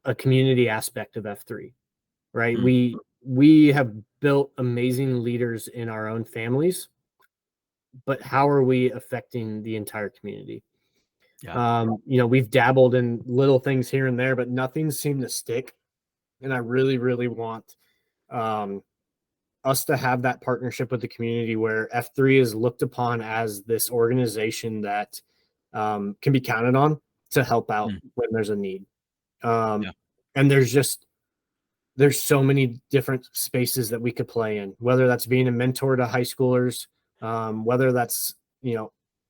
a community aspect of F3, right? We have built amazing leaders in our own families, but how are we affecting the entire community? Yeah. We've dabbled in little things here and there, but nothing seemed to stick. And I really, really want us to have that partnership with the community where F3 is looked upon as this organization that can be counted on to help out when there's a need. And there's so many different spaces that we could play in, whether that's being a mentor to high schoolers, whether that's,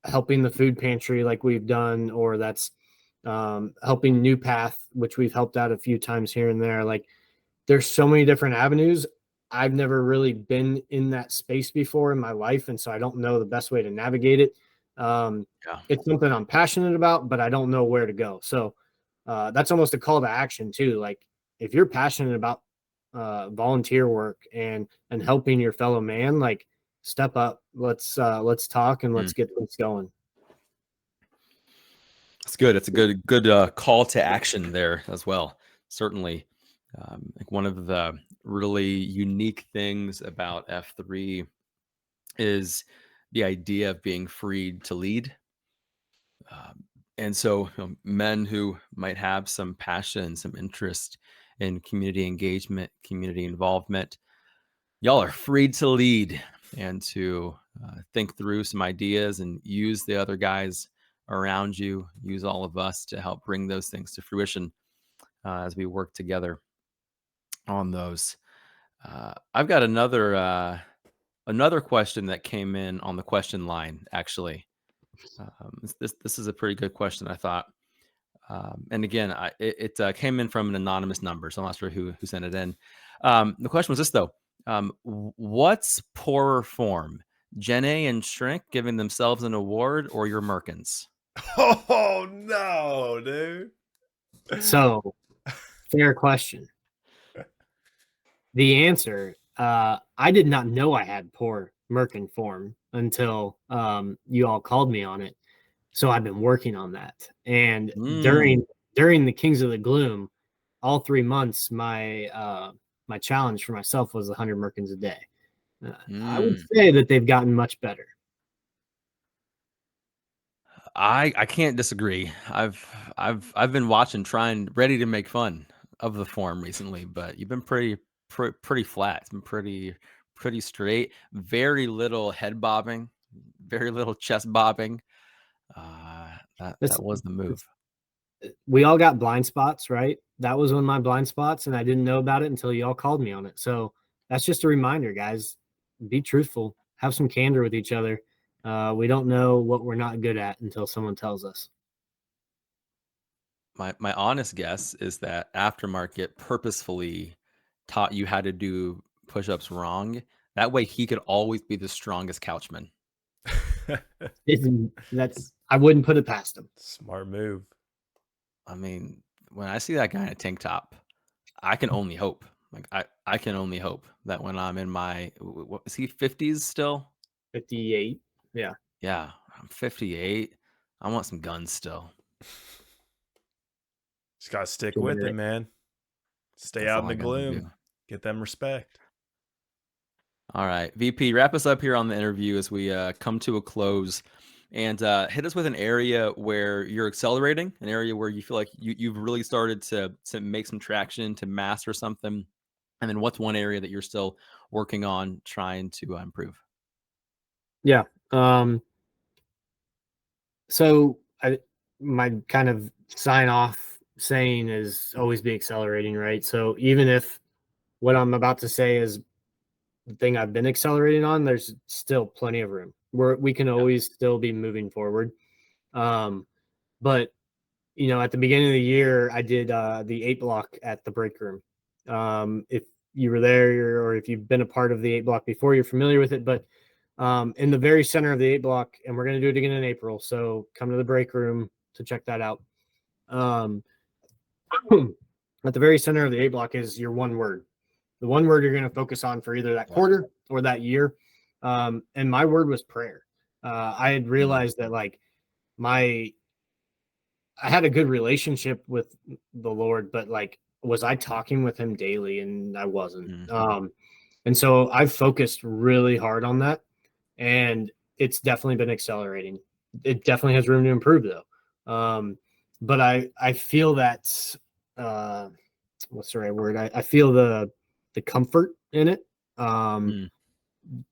helping the food pantry like we've done, or that's helping New Path, which we've helped out a few times here and there. Like there's so many different avenues. I've never really been in that space before in my life, and so I don't know the best way to navigate it. Yeah. It's something I'm passionate about, but I don't know where to go. So that's almost a call to action too. Like if you're passionate about volunteer work and helping your fellow man, like step up. Let's talk and let's get things going. It's good. It's a good call to action there as well. Certainly, like one of the really unique things about F3 is the idea of being freed to lead. And so, men who might have some passion, some interest in community engagement, community involvement, y'all are free to lead and to think through some ideas and use the other guys around you, use all of us to help bring those things to fruition as we work together on those. I've got another question that came in on the question line, actually. This is a pretty good question, I thought. And again, it came in from an anonymous number, so I'm not sure who sent it in. The question was this, though. What's poorer form? Jenna and Shrink giving themselves an award, or your Merkins? Oh no, dude. So, fair question. The answer, I did not know I had poor Merkin form until you all called me on it. So I've been working on that. And during the Kings of the Gloom, all 3 months, my my challenge for myself was 100 Merkins a day. I would say that they've gotten much better. I can't disagree. I've been watching, ready to make fun of the form recently, but you've been pretty flat. It's been pretty straight. Very little head bobbing, very little chest bobbing. That was the move. We all got blind spots, right? That was one of my blind spots, and I didn't know about it until y'all called me on it. So that's just a reminder, guys. Be truthful. Have some candor with each other. We don't know what we're not good at until someone tells us. My honest guess is that Aftermarket purposefully taught you how to do push-ups wrong. That way he could always be the strongest couchman. I wouldn't put it past him. Smart move. I mean, when I see that guy in a tank top, I can only hope. Like I can only hope that when I'm in my, what is he, 50s still? 58. Yeah. Yeah, I'm 58. I want some guns still. Just gotta stick with it, man. Stay out in the gloom. Get them respect. All right, VP, wrap us up here on the interview as we come to a close, and hit us with an area where you're accelerating, an area where you feel like you've really started to make some traction, to master something, and then what's one area that you're still working on trying to improve? Yeah. So my kind of sign off saying is always be accelerating, right? So even if what I'm about to say is the thing I've been accelerating on, there's still plenty of room where we can always still be moving forward. But you know, at the beginning of the year, I did the 8 block at the break room. If you were there or if you've been a part of the 8 block before, you're familiar with it. But in the very center of the 8 block, and we're going to do it again in April. So come to the break room to check that out. At the very center of the 8 block is your one word. The one word you're going to focus on for either that quarter or that year. And my word was prayer. I had realized that like I had a good relationship with the Lord, but like, was I talking with him daily? And I wasn't. And so I've focused really hard on that, and it's definitely been accelerating. It definitely has room to improve though. But I feel that, what's the right word? I feel the comfort in it.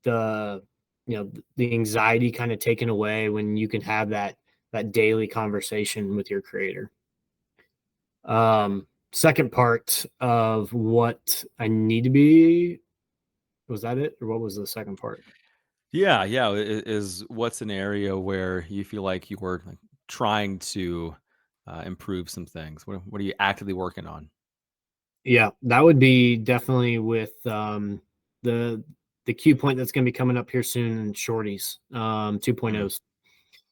The, you know, the anxiety kind of taken away when you can have that daily conversation with your creator. Second part of what I need to be, was that it? Or what was the second part? Yeah. Is what's an area where you feel like you were like trying to improve some things? What are you actively working on? Yeah, that would be definitely with the Q point that's going to be coming up here soon in shorties, 2.0s.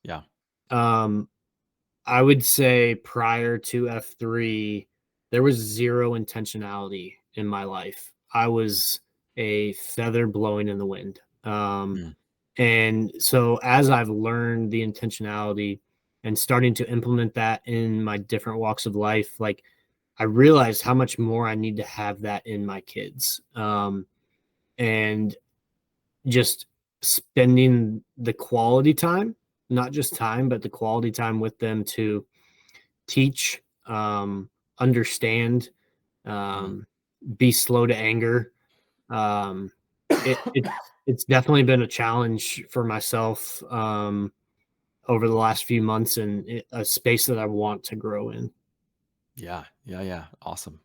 Yeah. I would say prior to F3, there was zero intentionality in my life. I was a feather blowing in the wind. And so as I've learned the intentionality and starting to implement that in my different walks of life, like I realized how much more I need to have that in my kids. And just spending the quality time, not just time, but the quality time with them to teach, understand, be slow to anger. It's definitely been a challenge for myself over the last few months, and a space that I want to grow in. Yeah. Awesome.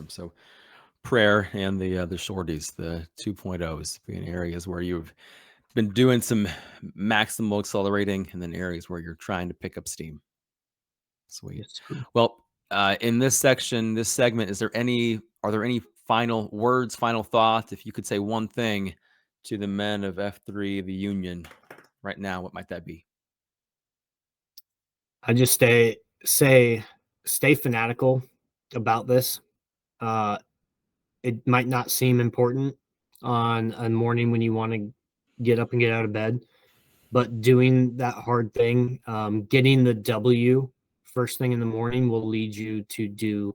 So prayer and the shorties, the 2.0s, being areas where you've been doing some maximal accelerating, and then areas where you're trying to pick up steam. Sweet. Yes, sir. Well, in this segment, are there any final words, final thoughts? If you could say one thing to the men of F3, the Union, right now, what might that be? I just stay fanatical about this. It might not seem important on a morning when you want to get up and get out of bed, but doing that hard thing, getting the W first thing in the morning will lead you to do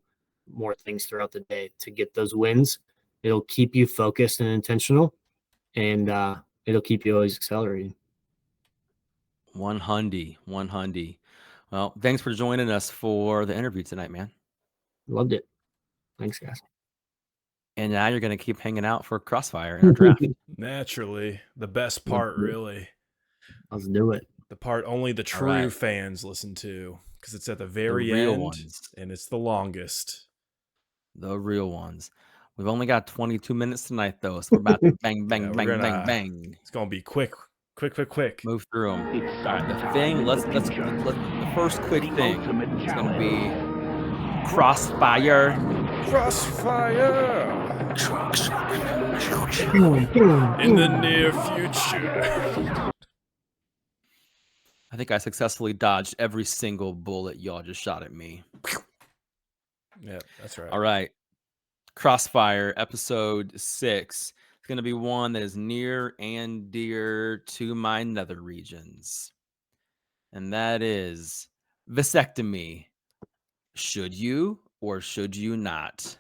more things throughout the day to get those wins. It'll keep you focused and intentional, and it'll keep you always accelerating. 100. Well, thanks for joining us for the interview tonight, man. Loved it. Thanks, guys. And now you're going to keep hanging out for Crossfire in our draft. Naturally, the best part, really. Let's do it. The part only the true fans listen to, because it's at the very real end, ones. and it's the longest. The real ones. We've only got 22 minutes tonight, though, so we're about to bang. It's gonna be quick. Move through them. All right, the thing. Let's the first quick thing. It's gonna be Crossfire. In the near future. I think I successfully dodged every single bullet y'all just shot at me. Yeah, that's right. All right. Crossfire, episode 6. It's going to be one that is near and dear to my nether regions. And that is vasectomy. Should you or should you not?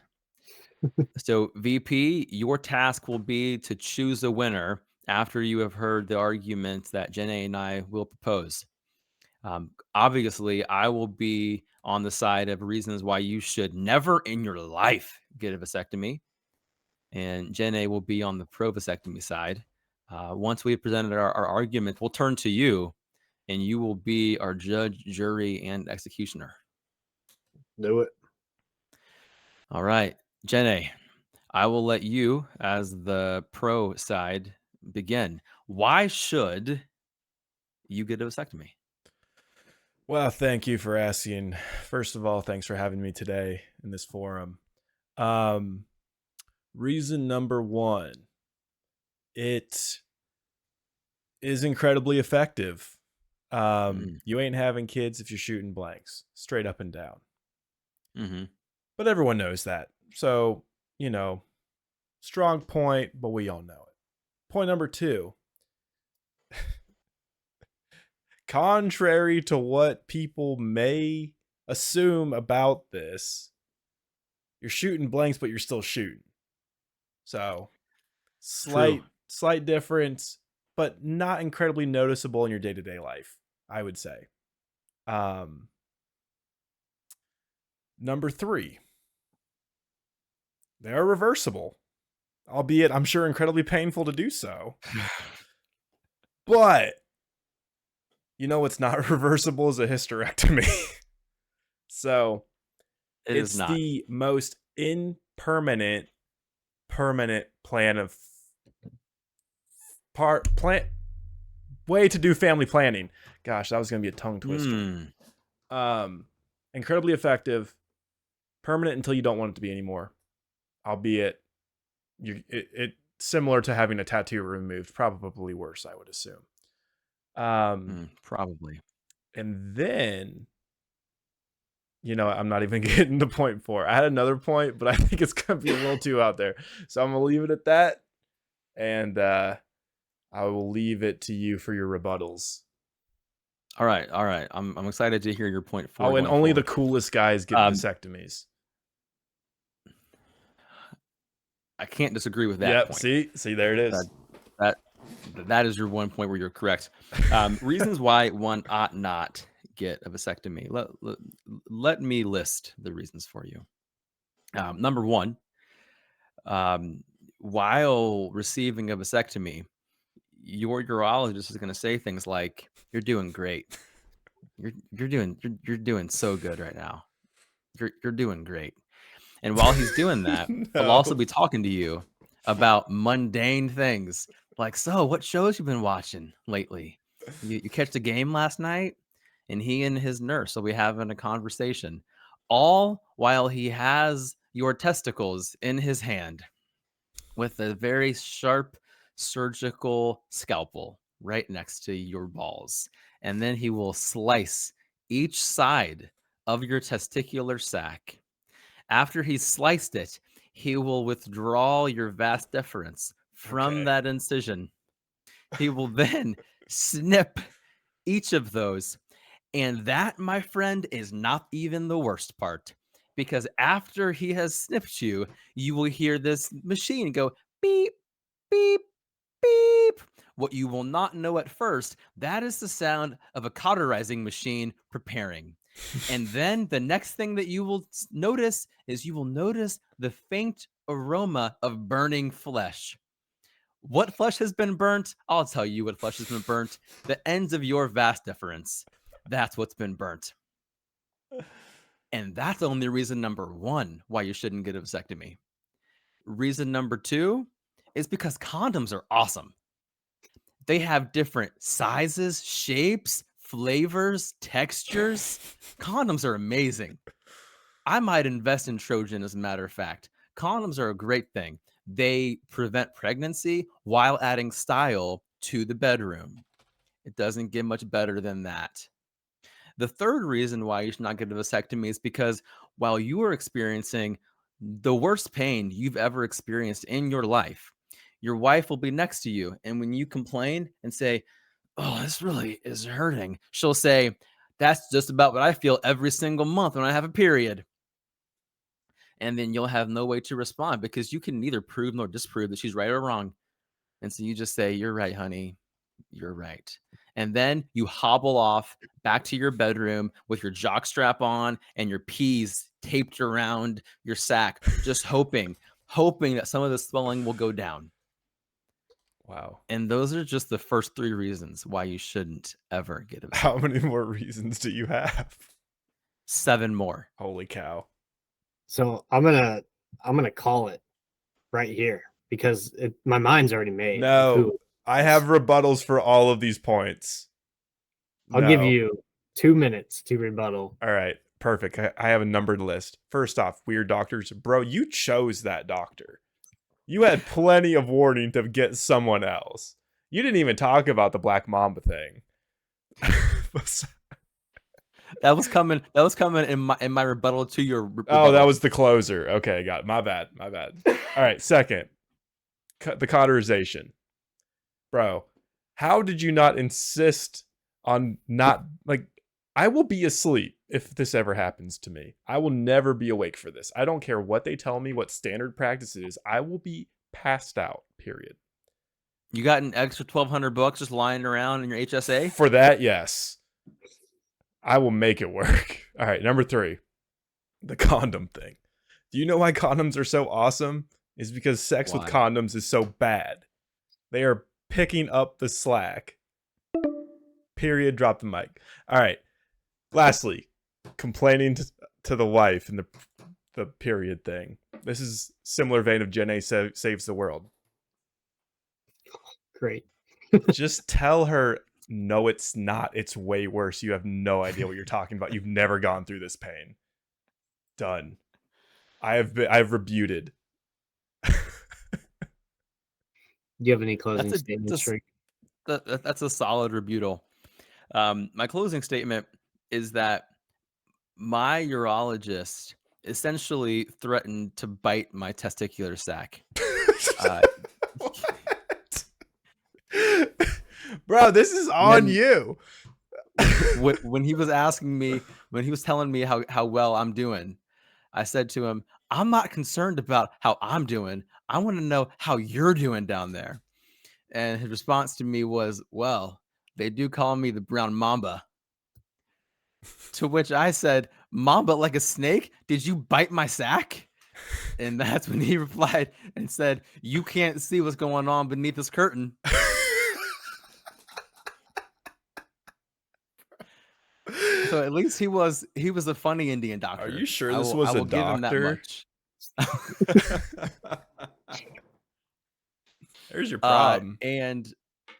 So, VP, your task will be to choose a winner after you have heard the arguments that Jenna and I will propose. Obviously, I will be on the side of reasons why you should never in your life get a vasectomy. And Jenna will be on the pro vasectomy side. Once we have presented our argument, we'll turn to you, and you will be our judge, jury, and executioner. Do it. All right, Jenna, I will let you, as the pro side, begin. Why should you get a vasectomy? Well, thank you for asking. First of all, thanks for having me today in this forum. Reason number 1, it is incredibly effective. You ain't having kids if you're shooting blanks, straight up and down. But everyone knows that. So, strong point, but we all know it. Point number 2. Contrary to what people may assume about this, you're shooting blanks, but you're still shooting. So, slight difference, but not incredibly noticeable in your day-to-day life, I would say. Number 3, they are reversible, albeit I'm sure incredibly painful to do so. But you know what's not reversible is a hysterectomy. So it's the most impermanent, permanent way to do family planning. Gosh, that was going to be a tongue twister. Incredibly effective, permanent until you don't want it to be anymore. Albeit, it similar to having a tattoo removed, probably worse, I would assume. Probably. And then, I'm not even getting to point 4. I had another point, but I think it's gonna be a little too out there, so I'm gonna leave it at that, and I will leave it to you for your rebuttals. All right. I'm excited to hear your point 4. Oh, and going only the forward. coolest guys get vasectomies. I can't disagree with that Yep. point. See, there it is. That is your one point where you're correct. Reasons why one ought not get a vasectomy. Let me list the reasons for you. Number one, while receiving a vasectomy, your urologist is going to say things like, "You're doing great. You're doing so good right now. You're doing great." And while he's doing that, he'll also be talking to you about mundane things like, "So, what shows you been watching lately? You catch the game last night?" And he and his nurse will be having a conversation, all while he has your testicles in his hand with a very sharp surgical scalpel right next to your balls. And then he will slice each side of your testicular sac. After he's sliced it, he will withdraw your vas deferens from that incision. He will then snip each of those. And that, my friend, is not even the worst part. Because after he has snipped you, you will hear this machine go beep, beep, beep. What you will not know at first, that is the sound of a cauterizing machine preparing. And then the next thing that you will notice is you will notice the faint aroma of burning flesh. What flesh has been burnt? I'll tell you what flesh has been burnt. The ends of your vas deferens. That's what's been burnt. And that's only reason number 1 why you shouldn't get a vasectomy. Reason number 2 is because condoms are awesome. They have different sizes, shapes, flavors, textures. Condoms are amazing. I might invest in Trojan, as a matter of fact. Condoms are a great thing. They prevent pregnancy while adding style to the bedroom. It doesn't get much better than that. The third reason why you should not get a vasectomy is because while you are experiencing the worst pain you've ever experienced in your life, your wife will be next to you. And when you complain and say, "Oh, this really is hurting," she'll say, "That's just about what I feel every single month when I have a period." And then you'll have no way to respond because you can neither prove nor disprove that she's right or wrong. And so you just say, "You're right, honey. You're right." And then you hobble off back to your bedroom with your jock strap on and your peas taped around your sack, just hoping that some of the swelling will go down. Wow. And those are just the first 3 reasons why you shouldn't ever get a vasectomy. How many more reasons do you have? 7 more. Holy cow. So I'm gonna call it right here because my mind's already made. No, I have rebuttals for all of these points. I'll give you 2 minutes to rebuttal. All right, perfect. I have a numbered list. First off, weird doctors. Bro, you chose that doctor. You had plenty of warning to get someone else. You didn't even talk about the Black Mamba thing. That was coming in my rebuttal to your rebuttal. Oh, that was the closer. Okay, got it. My bad. All right, second, the cauterization. Bro, how did you not insist on not, like, I will be asleep if this ever happens to me. I will never be awake for this. I don't care what they tell me, what standard practice is. I will be passed out, period. You got an extra $1,200 just lying around in your HSA? For that, yes. I will make it work. All right, number 3, the condom thing. Do you know why condoms are so awesome? It's because sex with condoms is so bad. They are picking up the slack. Period. Drop the mic. All right. Lastly, complaining to the wife and the period thing. This is similar vein of Jenna saves the world. Great. Just tell her, no, it's not. It's way worse. You have no idea what you're talking about. You've never gone through this pain. Done. I've rebuted. Do you have any closing That's a statements, just Shrink? that's a solid rebuttal. My closing statement is that my urologist essentially threatened to bite my testicular sac. What? Bro, this is on When- you. when he was asking me, when he was telling me how well I'm doing, I said to him, I'm not concerned about how I'm doing. I want to know how you're doing down there. And his response to me was, well, they do call me the brown mamba. To which I said, Mamba like a snake? Did you bite my sack? And that's when he replied and said, you can't see what's going on beneath this curtain. So at least he was a funny Indian doctor. Are you sure I this will- was I a will give him that doctor? much. There's your problem. And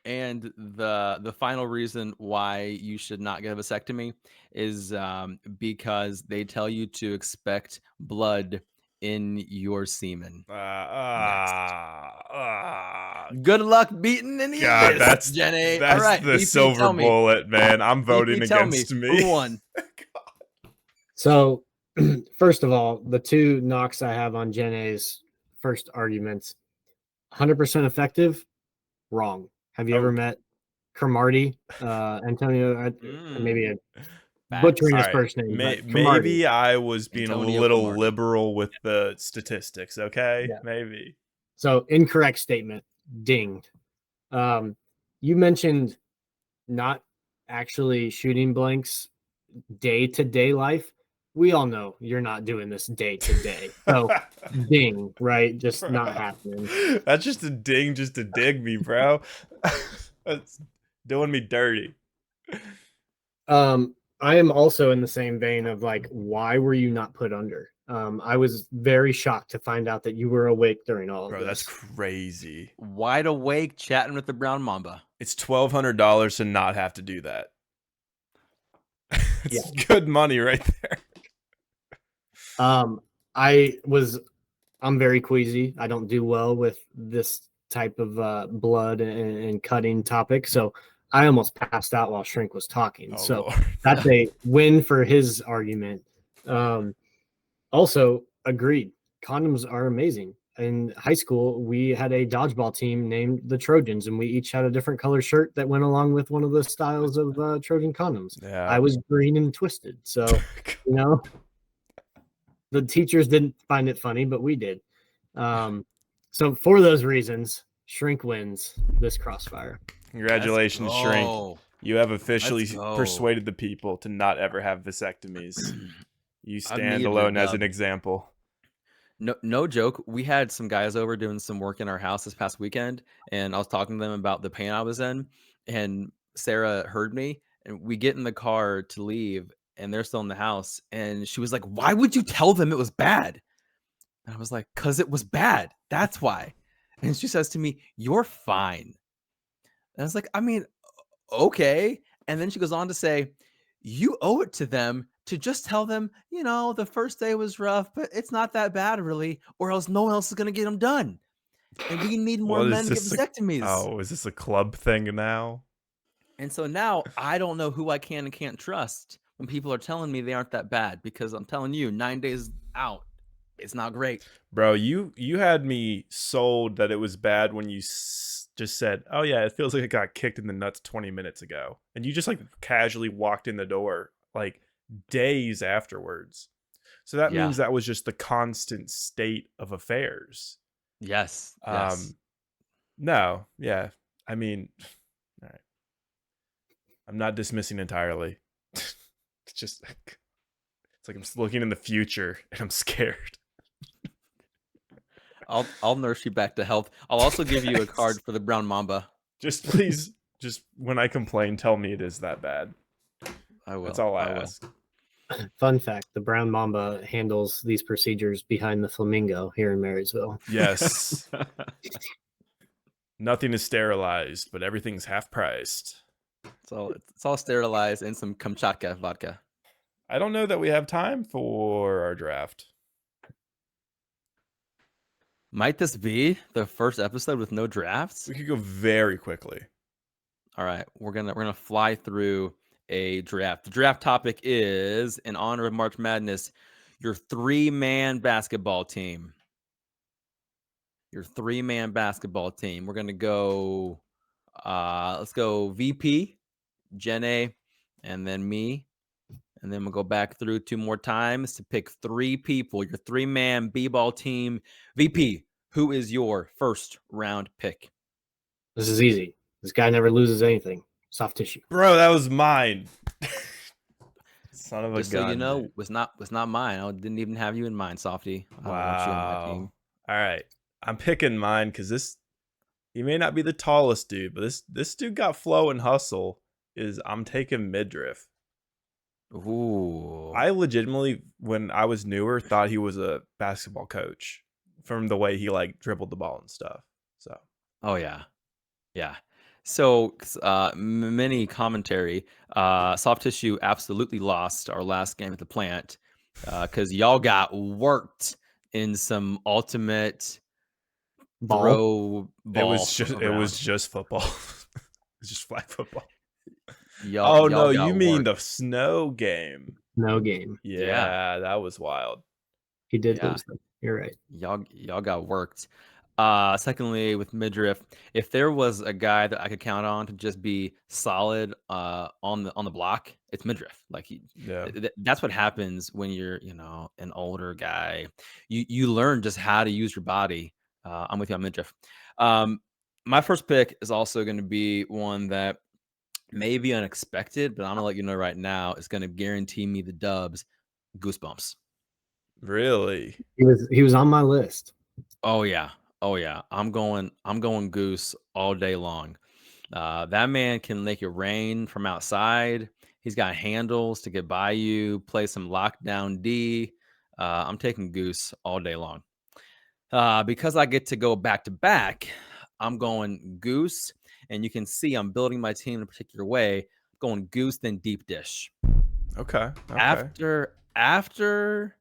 the final reason why you should not get a vasectomy is because they tell you to expect blood in your semen. Good luck beating any God, of this, Jenny. All that's right, the BP, silver tell me. bullet, man. I'm voting BP, tell me, against me. who won? So, first of all, the two knocks I have on Jen A's first arguments 100% effective, wrong. Have you ever Oh. met Cromartie? Antonio, maybe butchering his Alright, first name. but Cromartie. maybe I was being Antonio a little Cromartie. liberal with the statistics, okay? Yeah. Maybe. So, incorrect statement, dinged. You mentioned not actually shooting blanks day to day life. We all know you're not doing this day to day. So, ding, right? Just not happening. That's just a ding just to dig me, bro. That's doing me dirty. I am also in the same vein of like, why were you not put under? I was very shocked to find out that you were awake during all of Bro, this. that's crazy. Wide awake, chatting with the brown mamba. It's $1,200 to not have to do that. It's Yeah. good money right there. I'm very queasy. I don't do well with this type of blood and cutting topic. So I almost passed out while Shrink was talking. Oh, so Lord. that's a win for his argument. Also agreed. Condoms are amazing. In high school, we had a dodgeball team named the Trojans, and we each had a different color shirt that went along with one of the styles of Trojan condoms. Yeah. I was green and twisted. So, you know, the teachers didn't find it funny, but we did. So for those reasons, Shrink wins this crossfire. Congratulations, Let's Shrink. go. You have officially Let's go. persuaded the people to not ever have vasectomies. You stand needed alone a as an dub. example. No joke. We had some guys over doing some work in our house this past weekend, and I was talking to them about the pain I was in, and Sarah heard me, and we get in the car to leave, and they're still in the house, and she was like, why would you tell them it was bad? And I was like, because it was bad. That's why. And she says to me, you're fine. And I was like, I mean, okay. And then she goes on to say, you owe it to them to just tell them, you know, the first day was rough, but it's not that bad really, or else no one else is going to get them done. And we need more What is men to get this, vasectomies. Oh, is this a club thing now? And so now I don't know who I can and can't trust when people are telling me they aren't that bad, because I'm telling you, 9 days out, it's not great. Bro, you had me sold that it was bad when you just said, oh yeah, it feels like it got kicked in the nuts 20 minutes ago. And you just like casually walked in the door like days afterwards. So that Yeah. means that was just the constant state of affairs. Yes. Yes. No, yeah. I mean, all right. I'm not dismissing entirely. It's just it's like I'm just looking in the future and I'm scared. I'll nurse you back to health. I'll also give you a Thanks. card for the brown mamba. Just please, just when I complain, tell me it is that bad. I will. That's all I will. ask. Fun fact, the brown mamba handles these procedures behind the flamingo here in Marysville. Yes. Nothing is sterilized, but everything's half priced. It's all sterilized and some Kamchatka vodka. I don't know that we have time for our draft. Might this be the first episode with no drafts? We could go very quickly. All right, we're gonna fly through a draft. The draft topic is, in honor of March Madness, your 3-man basketball team. Your 3-man basketball team. We're gonna go. Let's go VP, Jenna, and then me. And then we'll go back through 2 more times to pick 3 people. Your 3-man b-ball team. VP, who is your first round pick? This is easy. This guy never loses anything. Soft tissue. Bro, that was mine. Son of a Just gun. so you know, dude. was not mine. I didn't even have you in mind, Softy. I don't want you on my team. Wow. All right. I'm picking mine because he may not be the tallest dude, but this dude got flow and hustle. I'm taking midriff. Ooh. I legitimately, when I was newer, thought he was a basketball coach from the way he like dribbled the ball and stuff. So Oh yeah. Yeah. So mini commentary. Soft Tissue absolutely lost our last game at the plant because y'all got worked in some ultimate Ball. throw ball. it was just football. It's just flag football. Y'all no, got you mean worked. the snow game? No game. Yeah, that was wild. He did Yeah. lose them. You're right. Y'all got worked. Secondly, with midriff, if there was a guy that I could count on to just be solid on the block, it's midriff. Like Yeah. that's what happens when you're an older guy. You learn just how to use your body. I'm with you on midriff. My first pick is also going to be one that may be unexpected, but I'm gonna let you know right now. It's going to guarantee me the dubs. Goosebumps. Really? He was on my list. Oh yeah. I'm going Goose all day long. That man can make it rain from outside. He's got handles to get by you, play some lockdown D. I'm taking Goose all day long. Because I get to go back to back, I'm going Goose, and you can see I'm building my team in a particular way. Going Goose, then deep dish. Okay. After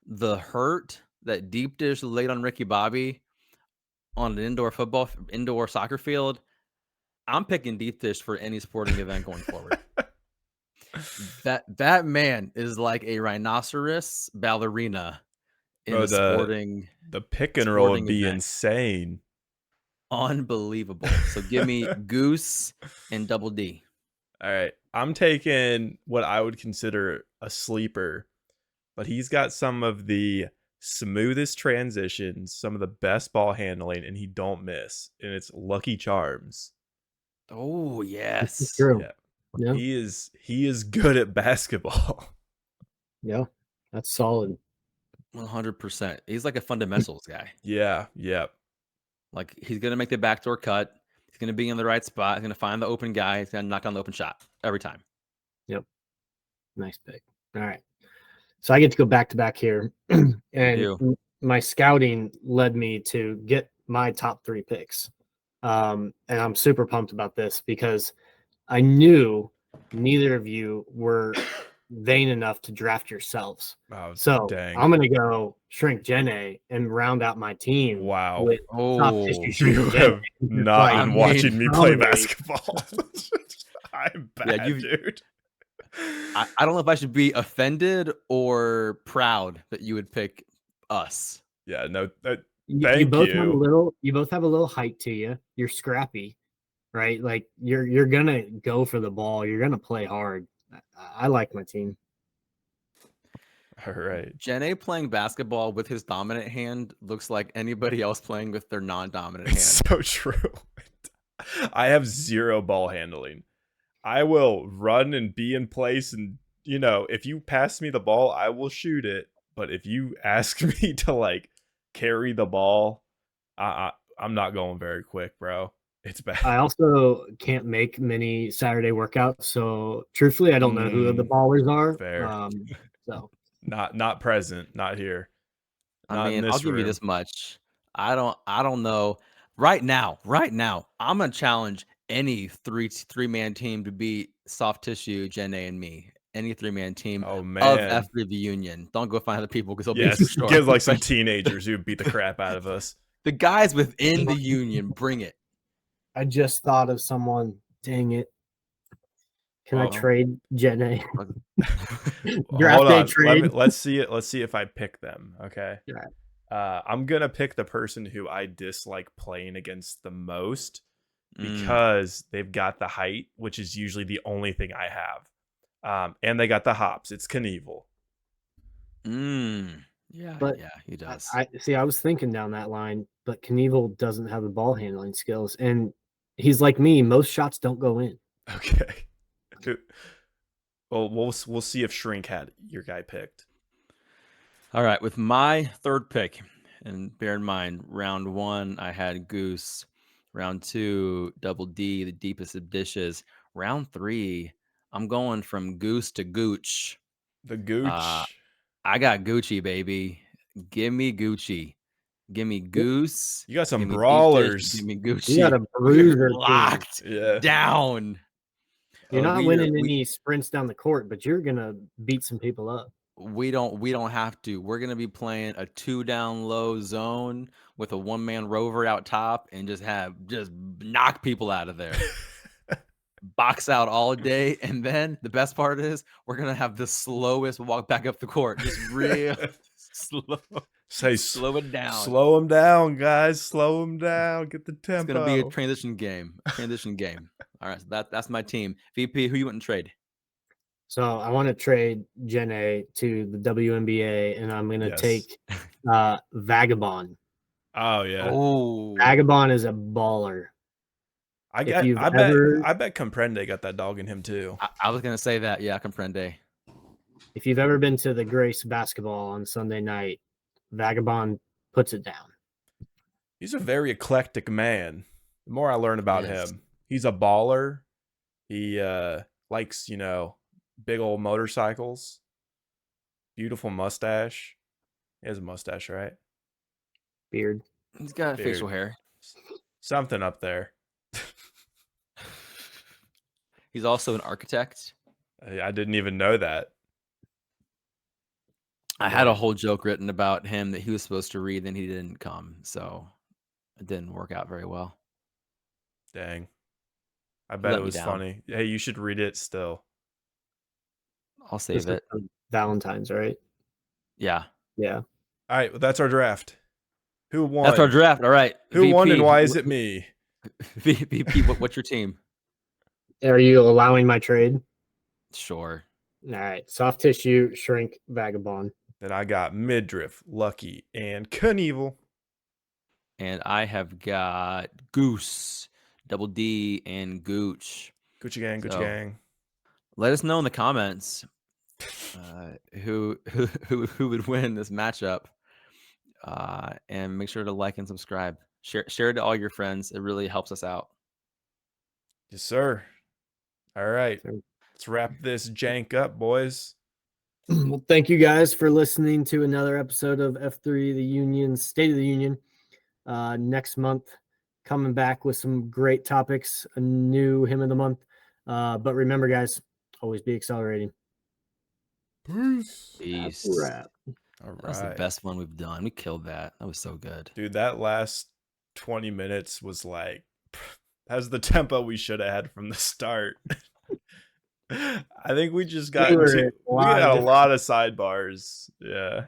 the hurt that deep dish laid on Ricky Bobby on an indoor soccer field, I'm picking deep dish for any sporting event going forward. That man is like a rhinoceros ballerina in Bro, the sporting. The pick and roll would sporting be event. insane. Unbelievable. So give me Goose and Double D. All right. I'm taking what I would consider a sleeper, but he's got some of the smoothest transitions, some of the best ball handling, and he don't miss. And it's Lucky Charms. Oh yes. True. Yeah. Yeah. He is good at basketball. Yeah. That's solid. 100%. He's like a fundamentals guy. Yeah. Like he's gonna make the backdoor cut. He's gonna be in the right spot. He's gonna find the open guy. He's gonna knock down the open shot every time. Yep. Nice pick. All right. So I get to go back to back here. And my scouting led me to get my top 3 picks. And I'm super pumped about this because I knew neither of you were vain enough to draft yourselves. Oh, so dang. I'm going to go shrink Jenna and round out my team. Wow. With Oh, you have not been watching me play basketball. I'm bad, dude. I don't know if I should be offended or proud that you would pick us. Yeah, no. You both have a little height to you. You're scrappy, right? Like you're gonna go for the ball. You're gonna play hard. I like my team. All right. Jenna playing basketball with his dominant hand looks like anybody else playing with their non-dominant hand. It's so true. I have 0 ball handling. I will run and be in place, and if you pass me the ball, I will shoot it. But if you ask me to like carry the ball, I'm not going very quick, bro. It's bad. I also can't make many Saturday workouts, so truthfully, I don't know who the ballers are. Fair. So not present, not here. I mean, I'll give you this much. I don't know. Right now, I'm gonna challenge any three-man team to beat Soft Tissue, Jenna, and me. Any 3-man team of F3 the Union. Don't go find other people because they'll yes, beat you. Give like some teenagers who beat the crap out of us. The guys within the union, bring it. I just thought of someone. Dang it. Can I Well, trade Jenna? Well, Draft hold day on. trade. Let's see it. Let's see if I pick them. Okay. Yeah. I'm gonna pick the person who I dislike playing against the most Mm, because they've got the height, which is usually the only thing I have. And they got the hops. It's Knievel. yeah, But yeah, he does. I see. I was thinking down that line, but Knievel doesn't have the ball handling skills, and he's like me. Most shots don't go in. Okay. Well, we'll see if Shrink had your guy picked. All right, with my third pick, and bear in mind, round 1, I had Goose. Round 2, Double D, the deepest of dishes. Round 3, I'm going from Goose to Gooch. The Gooch. I got Gucci, baby. Give me Gucci. Give me Goose. You got some Give me deep dish, brawlers. give me You Gucci. got a bruiser. team. Locked Yeah. down. You're not we are- winning we- any sprints down the court, but you're gonna beat some people up. We don't have to. We're gonna be playing a 2 down low zone with a 1-man rover out top and just knock people out of there. Box out all day, and then the best part is we're gonna have the slowest walk back up the court. Just real slow. Say Slow it down. Slow them down, guys. Slow them down. Get the It's tempo. gonna be a transition game. All right, so that's my team. VP, who you wouldn't trade? So I want to trade Jenna to the WNBA, and I'm gonna Yes. take Vagabond. Oh yeah. Oh, Vagabond is a baller. I if you've bet Comprende got that dog in him too. I was gonna say that. Yeah, Comprende. If you've ever been to the Grace basketball on Sunday night, Vagabond puts it down. He's a very eclectic man. The more I learn about Yes. him, he's a baller. He likes, big old motorcycles. Beautiful mustache. He has a mustache, right? Beard. He's got Dude. facial hair. Something up there. He's also an architect. I didn't even know that. I had a whole joke written about him that he was supposed to read, then he didn't come, so it didn't work out very well. Dang. I bet let it me was down. funny. Hey, you should read it still. I'll save it. Valentine's, right? Yeah, Yeah. All right, well, that's our draft. Who won? that's our draft. All right, Who won and VP, why is it me? VP, what's your team? Are you allowing my trade? Sure. All right. Soft tissue, shrink, Vagabond. Then I got Midriff, Lucky, and Knievel. And I have got Goose, Double D, and Gooch. Gucci gang, Gucci So, gang. Let us know in the comments who would win this matchup, and make sure to like and subscribe. Share it to all your friends. It really helps us out. Yes, sir. All right. Sure. Let's wrap this jank up, boys. Well, thank you guys for listening to another episode of F3 the Union State of the Union. Next month, coming back with some great topics, a new hymn of the month. But remember, guys, always be accelerating. Peace. Peace. That's a wrap. All That was the right. best one we've done. We killed that. That was so good. Dude, that last 20 minutes was like, that was the tempo we should have had from the start. I think we just got We were we in a lot of got a different- lot of sidebars. Yeah.